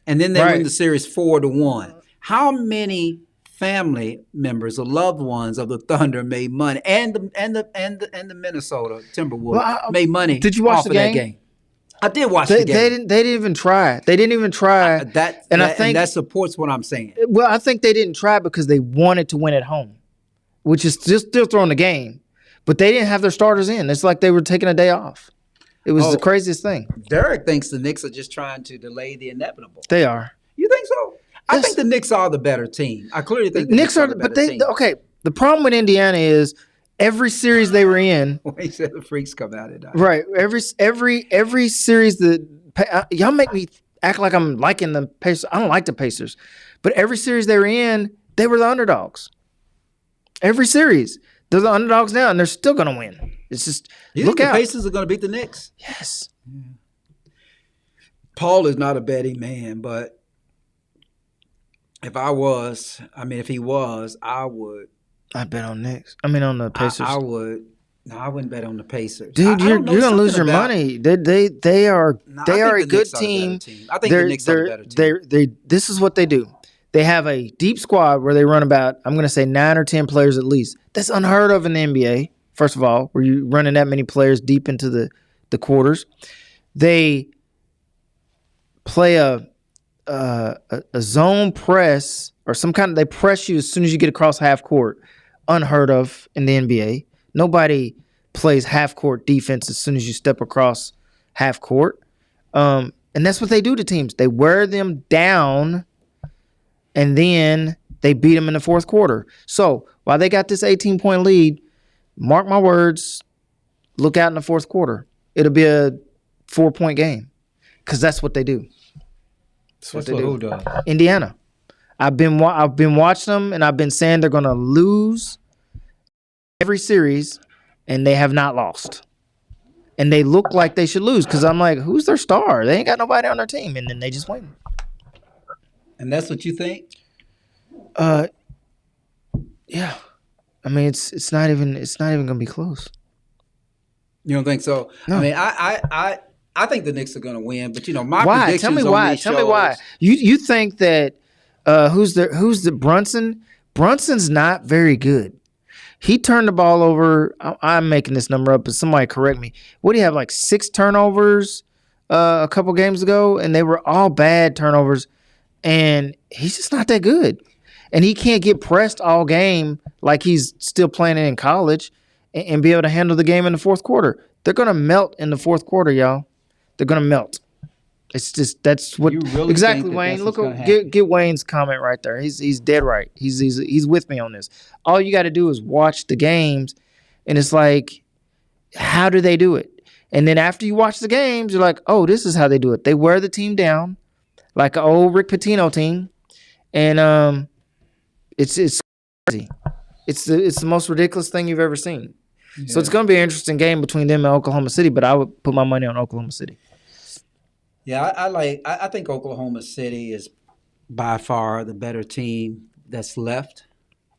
And then they win the series 4-1. How many family members or loved ones of the Thunder made money, and the Minnesota Timberwolves made money? Did you watch off the of game? that game? I did watch the game. They didn't even try. They didn't even try. I think that supports what I'm saying. Well, I think they didn't try because they wanted to win at home, which is just still throwing the game. But they didn't have their starters in. It's like they were taking a day off. It was the craziest thing. Derek thinks the Knicks are just trying to delay the inevitable. They are. You think so? I think the Knicks are the better team. I clearly think the Knicks are the but better they team. okay. The problem with Indiana is every series they were in. He said the freaks come out at night. Right. Every series that y'all make me act like I'm liking the Pacers. I don't like the Pacers, but every series they were in, they were the underdogs. Every series, they're the underdogs now, and they're still going to win. It's just You look think out. the Pacers are going to beat the Knicks? Yes. Paul is not a betting man, but if he was, I would. I bet on Knicks. I mean on the Pacers. I would. No, I wouldn't bet on the Pacers. Dude, I you're don't know, gonna lose your something about- money. They are No, I they think are a the good Knicks are the team. better team. I think the Knicks are the better team. They this is what they do. They have a deep squad where they run about, I'm going to say 9 or 10 players at least. That's unheard of in the NBA. First of all, where you running that many players deep into the quarters. They play a zone press or some kind of, they press you as soon as you get across half court. Unheard of in the NBA. Nobody plays half court defense as soon as you step across half court. And that's what they do to teams. They wear them down and then they beat them in the fourth quarter. So while they got this 18-point lead, mark my words, look out in the fourth quarter. It'll be a 4-point game because that's what they do. That's what they do. Who does? Indiana. I've been watching them, and I've been saying they're going to lose every series, and they have not lost. And they look like they should lose because I'm like, who's their star? They ain't got nobody on their team, and then they just win. And that's what you think? Yeah. I mean, it's not even going to be close. You don't think so? No. I mean, I think the Knicks are going to win, but my Why? predictions Tell me on why. these Tell me shows- why. You think that who's the Brunson? Brunson's not very good. He turned the ball over. I'm making this number up, but somebody correct me. What do you have, like 6 turnovers a couple games ago? And they were all bad turnovers. And he's just not that good. And he can't get pressed all game like he's still playing in college and be able to handle the game in the fourth quarter. They're going to melt in the fourth quarter, y'all. They're going to melt. It's just that's what really exactly, think that Wayne. that's Look, what's gonna get Wayne's comment right there. He's dead right. He's with me on this. All you got to do is watch the games, and it's like, how do they do it? And then after you watch the games, you're like, oh, this is how they do it. They wear the team down, like an old Rick Pitino team, and it's crazy. It's the most ridiculous thing you've ever seen. Yeah. So it's going to be an interesting game between them and Oklahoma City, but I would put my money on Oklahoma City. Yeah, I think Oklahoma City is by far the better team that's left.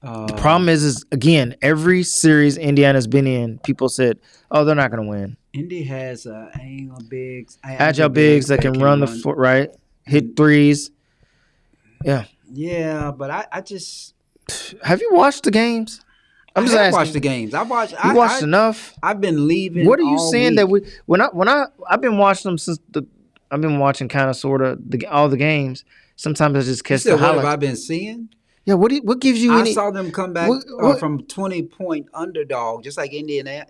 The problem is again, every series Indiana's been in, people said, "Oh, they're not going to win." Indy has agile bigs that can run the foot right, hit threes. Yeah. Yeah, but I just have you watched the games? I'm just asking. Watched the games. I watched enough. I've been leaving. What are you saying week. that I've been watching them since I've been watching kind of sort of all the games. Sometimes I just catch the highlights. What have I been seeing? Yeah, what gives you any? I saw them come back from 20-point underdog, just like Indiana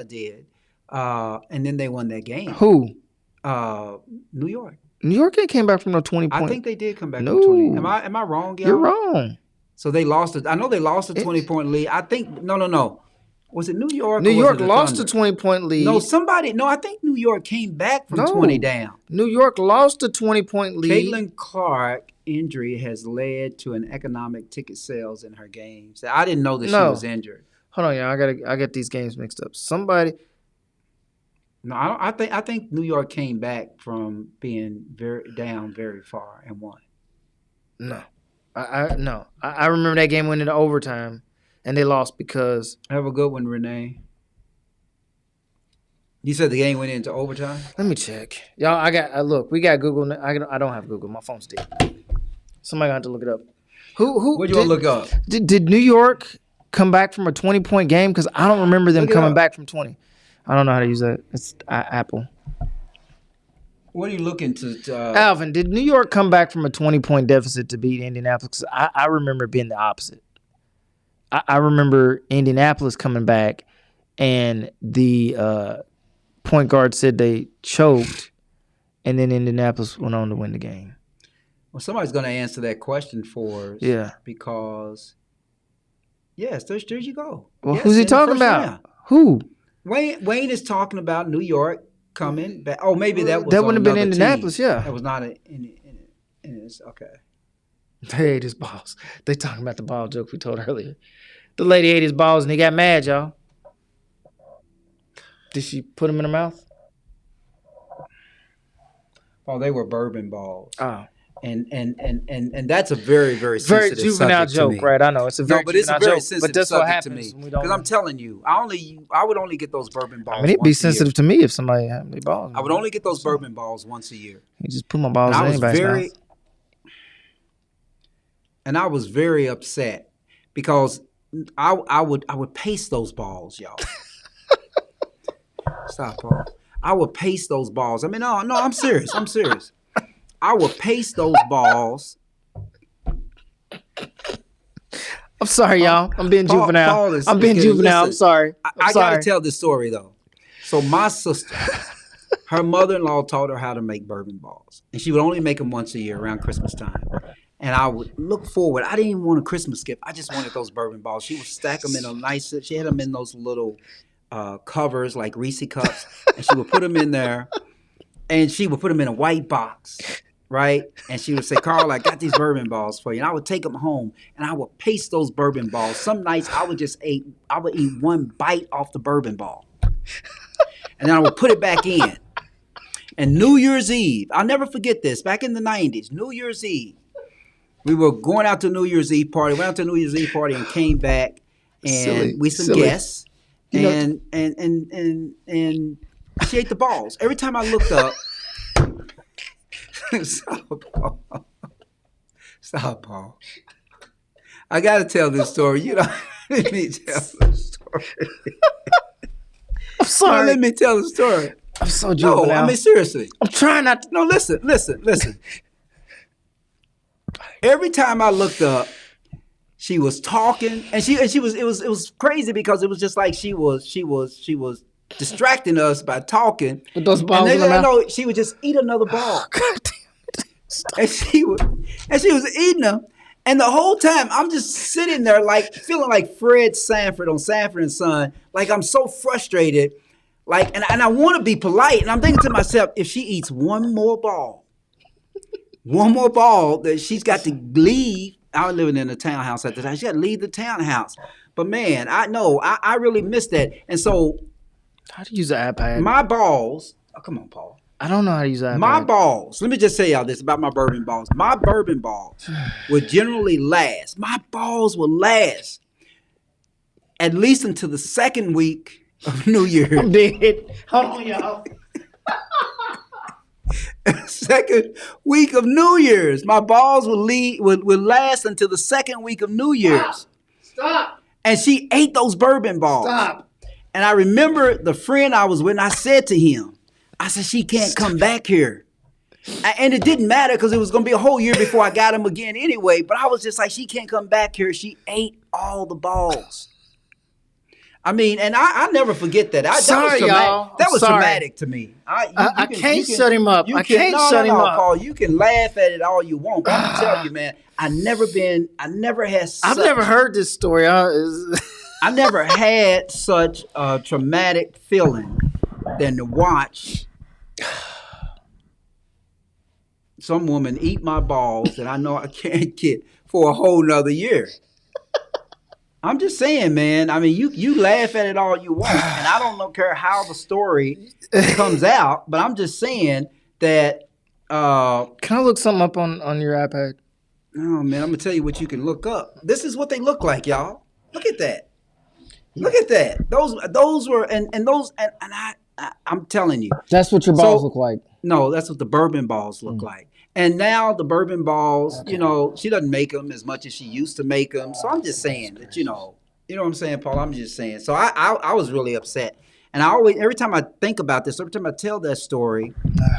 did, and then they won that game. Who? New York. New York came back from no 20-point. I think they did come back from 20. Am I wrong, y'all? You're wrong. So they lost it. I know they lost a 20-point lead. I think no. Was it New York? New York lost a 20-point lead. No, I think New York came back from 20 down. New York lost a 20-point lead. Caitlin Clark injury has led to an economic ticket sales in her games. I didn't know that she was injured. Hold on, y'all. I got these games mixed up. Somebody. No, I think New York came back from being very far and won. No, I remember that game went into overtime. And they lost because... Have a good one, Renee. You said the game went into overtime? Let me check. Y'all, look, we got Google. I don't have Google. My phone's dead. Somebody got to look it up. What do you want to look up? Did New York come back from a 20-point game? Because I don't remember them coming back from 20. I don't know how to use that. It's Apple. What are you looking to... Alvin, did New York come back from a 20-point deficit to beat Indianapolis? Because I remember it being the opposite. I remember Indianapolis coming back, and the point guard said they choked, and then Indianapolis went on to win the game. Well, somebody's going to answer that question for us. Yeah. Because, yes, there you go. Well, yes, who's he talking about? Round. Who? Wayne is talking about New York coming back. Oh, maybe that was that wouldn't have been Indianapolis, team. Yeah. That was not in this. Okay. They ate his balls. They talking about the ball joke we told earlier. The lady ate his balls and he got mad, y'all. Did she put them in her mouth? Oh, they were bourbon balls. Oh. And that's a very, very sensitive juvenile joke, to me. right? I know it's a very it's a very joke, sensitive but that's what subject to happens me. Because I'm telling you, I would only get those bourbon balls. I mean, it'd be sensitive to me if somebody had me balls. I would only get those bourbon balls once a year. You just put my balls in anybody's mouth. And I was very upset because I would paste those balls, y'all. Stop, Paul. I would paste those balls. I mean, no, I'm serious. I would paste those balls. I'm sorry, y'all. I'm being juvenile. I'm being juvenile. I'm sorry. I got to tell this story, though. So my sister, her mother-in-law taught her how to make bourbon balls. And she would only make them once a year around Christmas time. And I would look forward. I didn't even want a Christmas gift. I just wanted those bourbon balls. She would stack them in a nice, she had them in those little covers like Reese cups. And she would put them in there. And she would put them in a white box, right? And she would say, Carl, I got these bourbon balls for you. And I would take them home and I would paste those bourbon balls. Some nights I would eat one bite off the bourbon ball. And then I would put it back in. And New Year's Eve, I'll never forget this, back in the 90s, New Year's Eve, we were going out to New Year's Eve party. Went out to New Year's Eve party and came back, and we some guests, and she ate the balls. Every time I looked up, stop, Paul. I got to tell this story. You know, let me tell the story. I'm sorry. No, let me tell the story. I'm so juvenile. No, I mean, seriously. I'm trying not to. No, listen. Every time I looked up, she was talking, and she was. It was crazy because it was just like she was distracting us by talking. With those balls and in her mouth? no, she would just eat another ball. God damn it. And she was eating them. And the whole time I'm just sitting there like feeling like Fred Sanford on Sanford and Son. Like I'm so frustrated. Like, and I want to be polite. And I'm thinking to myself, if she eats one more ball, that she's got to leave. I was living in a townhouse at the time. She got to leave the townhouse. But man, I really missed that. And so how to use an iPad? My balls. Oh, come on, Paul. I don't know how to use an iPad. My balls. Let me just say y'all this about my bourbon balls. My bourbon balls would generally last. My balls will last at least until the second week of New Year. I'm dead. Hold on, y'all. Second week of New Year's. My balls would last until the second week of New Year's. Stop. And she ate those bourbon balls. Stop. And I remember the friend I was with, and I said to him, I said, she can't come back here. And it didn't matter because it was going to be a whole year before I got him again anyway. But I was just like, she can't come back here. She ate all the balls. I mean, and I never forget that. Sorry, y'all. That was Sorry. traumatic to me. I can't shut him up. I can't shut him up. Paul, you can laugh at it all you want. But I'm going to tell you, man, I never had such. I've never heard this story. I never had such a traumatic feeling than to watch some woman eat my balls that I know I can't get for a whole nother year. I'm just saying, man. I mean, you laugh at it all you want, and I don't care how the story comes out, but I'm just saying that. Can I look something up on your iPad? Oh man, I'm gonna tell you what you can look up. This is what they look like, y'all. Look at that. Look at that. Those were and I'm telling you. That's what your balls look like. No, that's what the bourbon balls look like. And now the bourbon balls, you know, she doesn't make them as much as she used to make them. So I'm just saying that, you know what I'm saying, Paul? I'm just saying. So I was really upset. And every time I think about this, every time I tell that story,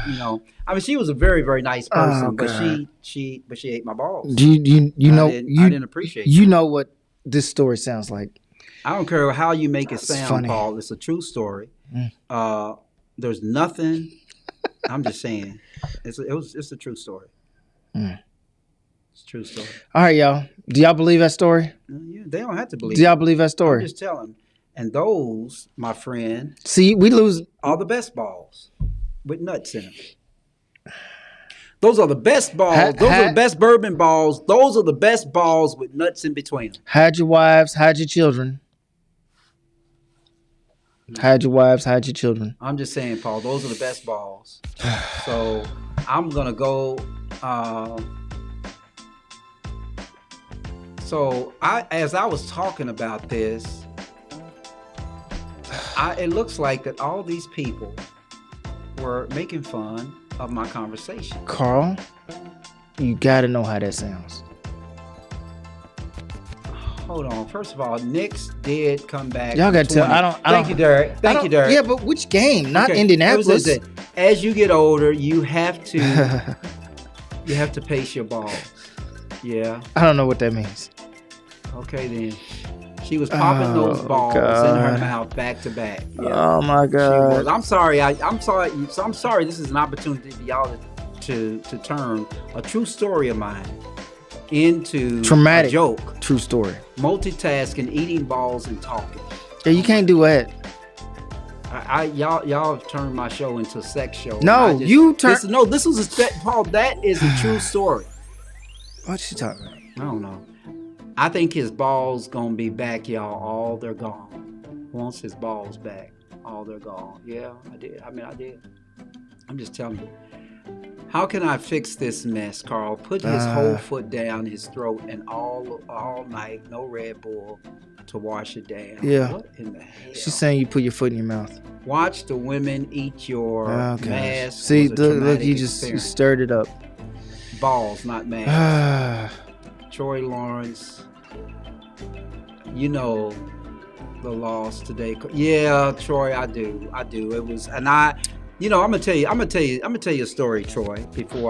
you know, I mean, she was a very, very nice person, but she ate my balls. Do you know? I didn't appreciate it. You know what this story sounds like. I don't care how you make it sound, funny. Paul. It's a true story. There's nothing. I'm just saying, it's a true story. It's a true story. All right, y'all. Do y'all believe that story? Yeah, they don't have to believe. Do y'all believe that story? I'm just telling. And those, my friend, see, we lose all the best balls with nuts in them. Those are the best balls. Those are the best bourbon balls. Those are the best balls with nuts in between them. Hide your wives, hide your children. Hide your wives, hide your children. I'm just saying, Paul, those are the best balls. So I'm going to go. As I was talking about this, it looks like that all these people were making fun of my conversation. Carl, you got to know how that sounds. Hold on. First of all, Knicks did come back. Y'all got to tell. Thank you, Derek. Thank you, Derek. Yeah, but which game? Not Okay, Indianapolis. As you get older, you have to pace your balls. Yeah. I don't know what that means. Okay, then. She was popping those balls in her mouth back to back. Yeah. Oh my God. I'm sorry. I'm sorry. This is an opportunity for y'all to turn a true story of mine into traumatic a joke. True story. Multitasking, eating balls, and talking. Yeah, you can't do that. Y'all have turned my show into a sex show. No, this was Paul. That is a true story. What you talking about? I don't know. I think his balls gonna be back, y'all. All they're gone. Once his balls back, all they're gone. Yeah, I did. I did. I'm just telling you. How can I fix this mess, Carl? Put his whole foot down his throat and all night, no Red Bull to wash it down. Yeah. What in the hell? She's saying you put your foot in your mouth. Watch the women eat your mask. See, look, you just stirred it up. Balls, not mask. Troy Lawrence. You know the loss today. Yeah, Troy, I do. It was, and I'm gonna tell you a story, Troy.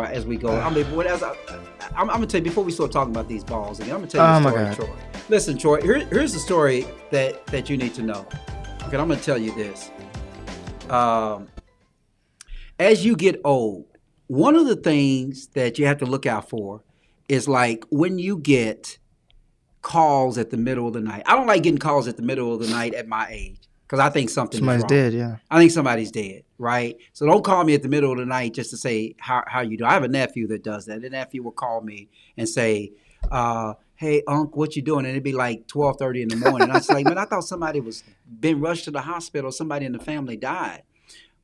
As we go. I'm gonna tell you before we start talking about these balls again. I'm gonna tell you a story, Troy. Listen, Troy. Here's the story that you need to know. Okay, I'm gonna tell you this. As you get old, one of the things that you have to look out for is like when you get calls at the middle of the night. I don't like getting calls at the middle of the night at my age because I think somebody's wrong. Dead, yeah. I think somebody's dead, right? So don't call me at the middle of the night just to say how you do. I have a nephew that does that. The nephew will call me and say, hey, Unc, what you doing? And it'd be like 12:30 in the morning. And I was like, man, I thought somebody was been rushed to the hospital. Somebody in the family died.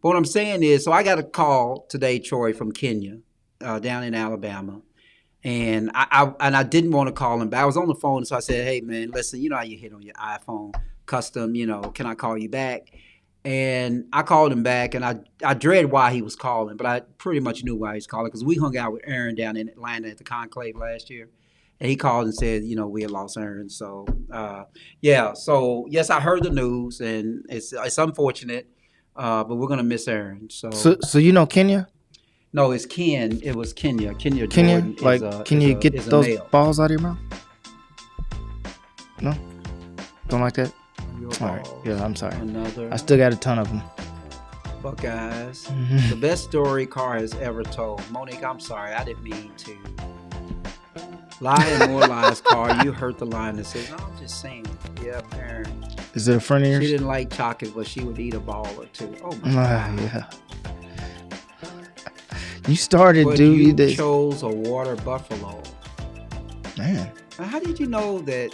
But what I'm saying is, so I got a call today, Troy, from Kenya, down in Alabama. And I didn't want to call him back. I was on the phone, so I said, hey, man, listen, you know how you hit on your iPhone, custom, can I call you back? And I called him back, and I dread why he was calling, but I pretty much knew why he was calling because we hung out with Aaron down in Atlanta at the Conclave last year. And he called and said, we had lost Aaron. So, So, yes, I heard the news, and it's unfortunate, but we're going to miss Aaron. So you know Kenya? No, it's Ken. It was Kenya. Kenya. Like, can you get those balls out of your mouth? No? Don't like that? All right. Yeah, I'm sorry. I still got a ton of them. Buckeyes. The best story Carr has ever told. Monique, I'm sorry. I didn't mean to. Lie and more lies, Carr. You hurt the line that says, no, I'm just saying. Yeah, Aaron. Is it a friend of yours? She didn't like chocolate, but she would eat a ball or two. Oh, my God. Yeah. You started, but dude. You chose a water buffalo. Man. Now, how did you know that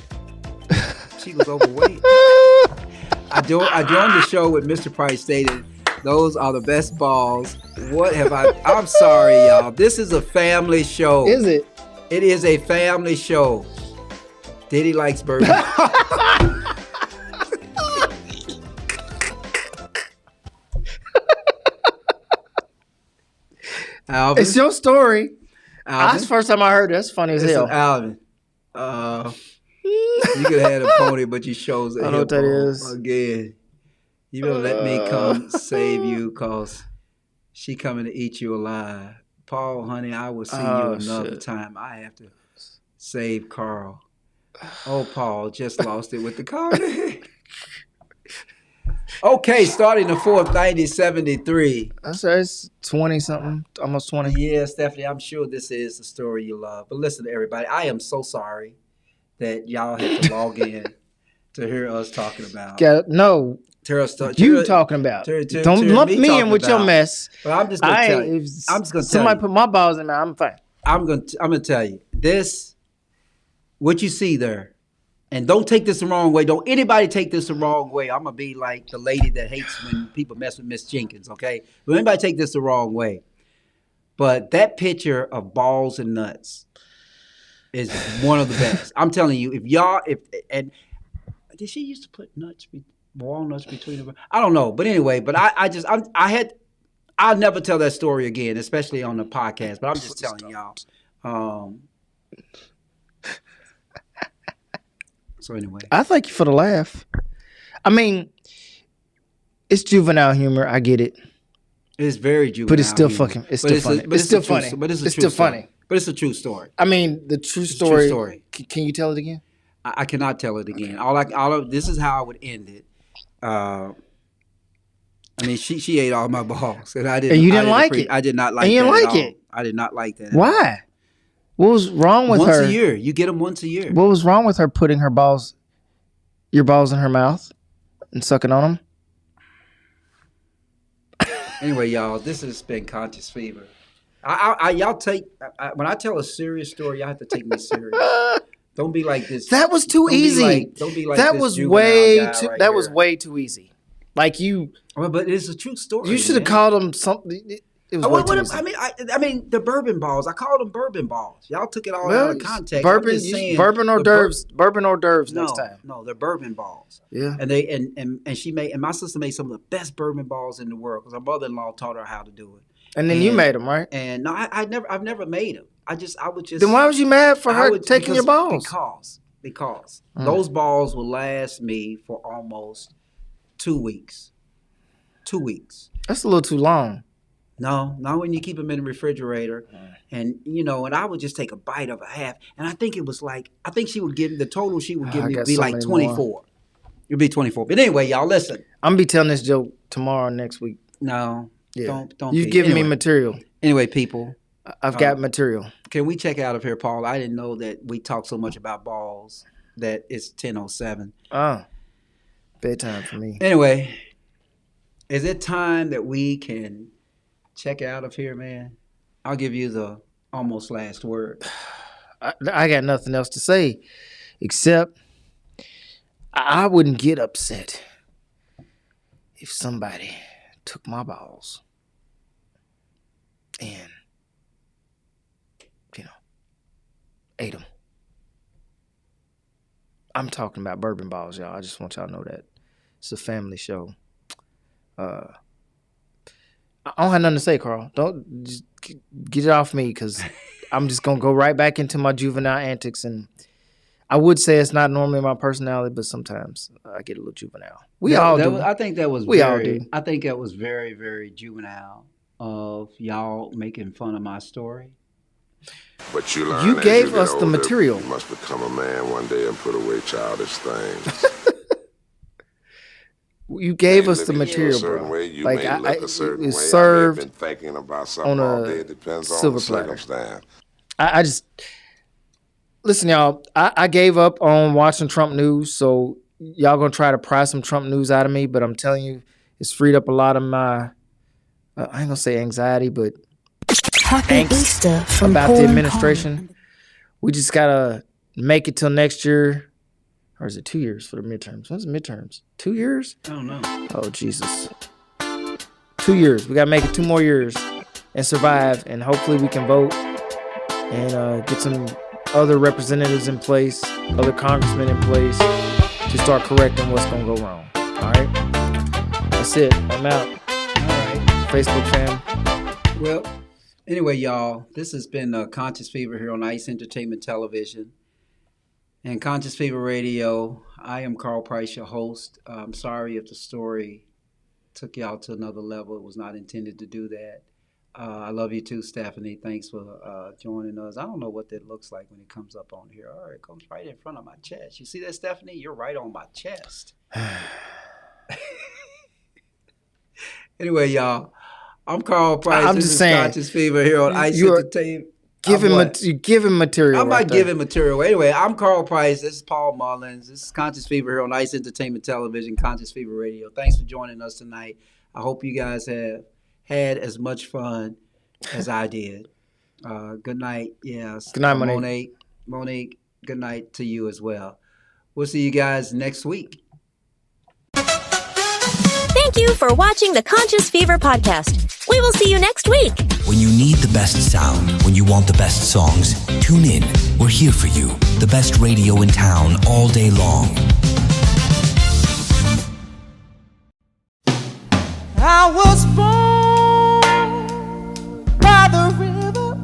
she was overweight? I joined the show with Mr. Price stated, those are the best balls. What have I? I'm sorry, y'all. This is a family show. Is it? It is a family show. Diddy likes bourbon. Alvin? It's your story. Alvin? That's the first time I heard it. That's funny as hell. Alvin. You could have had a pony, but you chose a hippo. I know what that is. Again. You better let me come save you because she coming to eat you alive. Paul, honey, I will see you another time. I have to save Carl. Oh, Paul just lost it with the car. Okay, starting the fourth, 1973. It's 20-something, almost 20. Yeah, Stephanie, I'm sure this is the story you love. But listen to everybody. I am so sorry that y'all had to log in to hear us talking about. No. Talking about. Don't lump me in with your mess. But I'm just going to tell you. Somebody put my balls in there, I'm fine. I'm going to tell you. This, what you see there, and don't take this the wrong way. Don't anybody take this the wrong way. I'm going to be like the lady that hates when people mess with Miss Jenkins, okay? Don't anybody take this the wrong way. But that picture of balls and nuts is one of the best. I'm telling you, and did she used to put walnuts between them? I don't know. But anyway, I'll never tell that story again, especially on the podcast. But I'm just telling y'all. So anyway, I thank you for the laugh. I mean, it's juvenile humor. I get it. It's very juvenile, but it's still humor. fucking. It's still funny. It's still funny. But it's still funny. But it's a true story. I mean, the true story. Can you tell it again? I cannot tell it again. This is how I would end it. I mean, she ate all my balls, and I didn't. And you didn't like it. I did not like. And you didn't like at all. it. I did not like that. Why? What was wrong with her? Once a year. You get them once a year. What was wrong with her putting your balls in her mouth and sucking on them? Anyway, y'all, this has been Conscious Fever. Y'all take when I tell a serious story, y'all have to take me serious. Don't be like this. That was too easy. Don't be like that this was way too. Right that here. was way too easy. Like you. Well, but it's a true story. You should have called them something. It was way too easy. I mean, the bourbon balls. I called them bourbon balls. Y'all took it all out of context. Bourbon hors d'oeuvres. Bourbon hors d'oeuvres next time. No, they're bourbon balls. Yeah. And they and she made, and my sister made some of the best bourbon balls in the world because her mother-in-law taught her how to do it. And then you made them, right? And no, I've never made them. I would just. Then why was you mad for her taking your balls? because those balls will last me for almost 2 weeks. 2 weeks. That's a little too long. No, not when you keep them in the refrigerator. And, and I would just take a bite of a half. And I think she would give, the total she would give me would be like 24. More. It'd be 24. But anyway, y'all, listen. I'm going to be telling this joke tomorrow, next week. No, don't. You've given me material. Anyway, people. I've got material. Can we check out of here, Paul? I didn't know that we talk so much about balls that it's 10:07. Oh, bedtime for me. Anyway, is it time that we can check out of here, man? I'll give you the almost last word. I got nothing else to say except I wouldn't get upset if somebody took my balls and, ate them. I'm talking about bourbon balls, y'all. I just want y'all to know that. It's a family show. I don't have nothing to say, Carl. Don't just get it off me, because I'm just going to go right back into my juvenile antics. And I would say it's not normally my personality, but sometimes I get a little juvenile. I think that was all do. I think that was very, very juvenile of y'all making fun of my story. But you learn you as gave you get us older, the material. You must become a man one day and put away childish things. You gave us the material, bro. Way, you like may look a certain way. Served I may have been thinking about something all day. It depends on the circumstance. I just listen, y'all. I gave up on watching Trump news, so y'all gonna try to pry some Trump news out of me. But I'm telling you, it's freed up a lot of my I ain't gonna say anxiety, but angst about the administration. We just gotta make it till next year. Or is it 2 years for the midterms? When's the midterms? 2 years? I don't know. Oh, Jesus. 2 years. We got to make it 2 more years and survive. And hopefully we can vote and get some other representatives in place, other congressmen in place to start correcting what's going to go wrong. All right? That's it. I'm out. All right. Facebook fam. Well, anyway, y'all, this has been Conscious Fever here on ICE Entertainment Television and Conscious Fever Radio. I am Carl Price, your host. I'm sorry if the story took y'all to another level. It was not intended to do that. I love you too, Stephanie. Thanks for joining us. I don't know what that looks like when it comes up on here. All right, it comes right in front of my chest. You see that, Stephanie? You're right on my chest. Anyway, y'all, I'm Carl Price. I'm this just is saying. Conscious Fever here on ICE Entertainment. You give him material. I'm not giving material. Anyway, I'm Carl Price. This is Paul Mullins. This is Conscious Fever here on ICE Entertainment Television, Conscious Fever Radio. Thanks for joining us tonight. I hope you guys have had as much fun as I did. Good night. Yes. Good night, Monique. Monique, good night to you as well. We'll see you guys next week. Thank you for watching the Conscious Fever podcast. We will see you next week. When you need the best sound, when you want the best songs, tune in. We're here for you. The best radio in town all day long. I was born by the river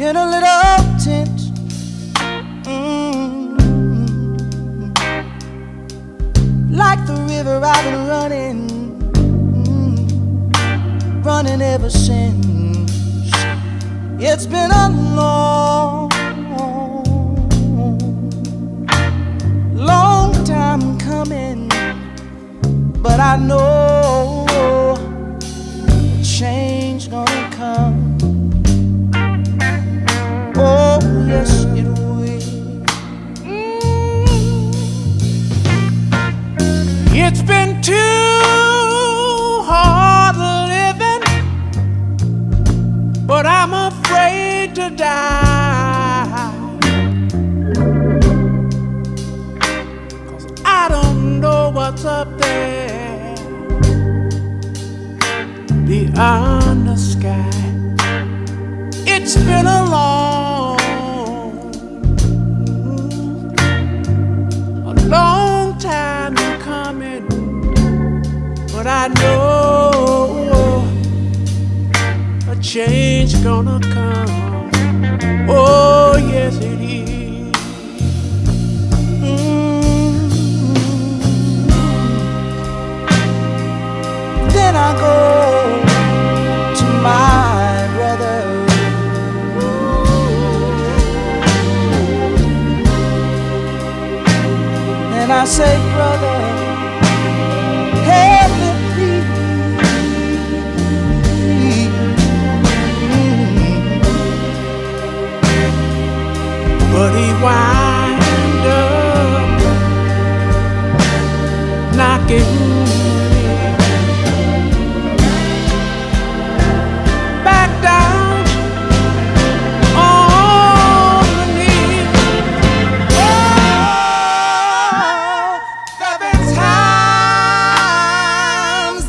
in a little tent. Like the river I've been running ever since. It's been a long time coming, but I know a change gonna come. Oh yes it will. It's been too hard living, but I'm afraid to die. 'Cause I don't know what's up there beyond the sky. It's been a long time coming, but I know a change gonna come. Oh yes it is. Then I go to my brother. And I say, brother, help me please. But he wind up knocking back down on the knee. Oh, there been times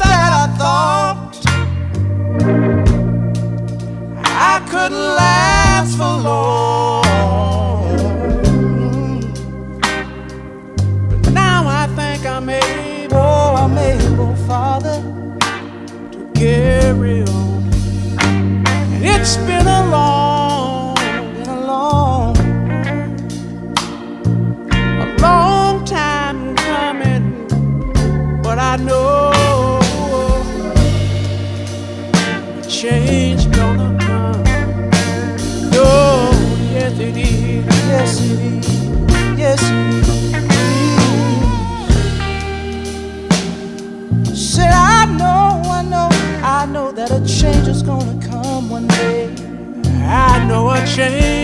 that I thought I couldn't last for long. I'm able, Father, to carry on. And it's been a long time coming, but I know a change gonna come. Oh, yes it is, yes it is, yes it is. Said I know that a change is gonna come one day. I know a change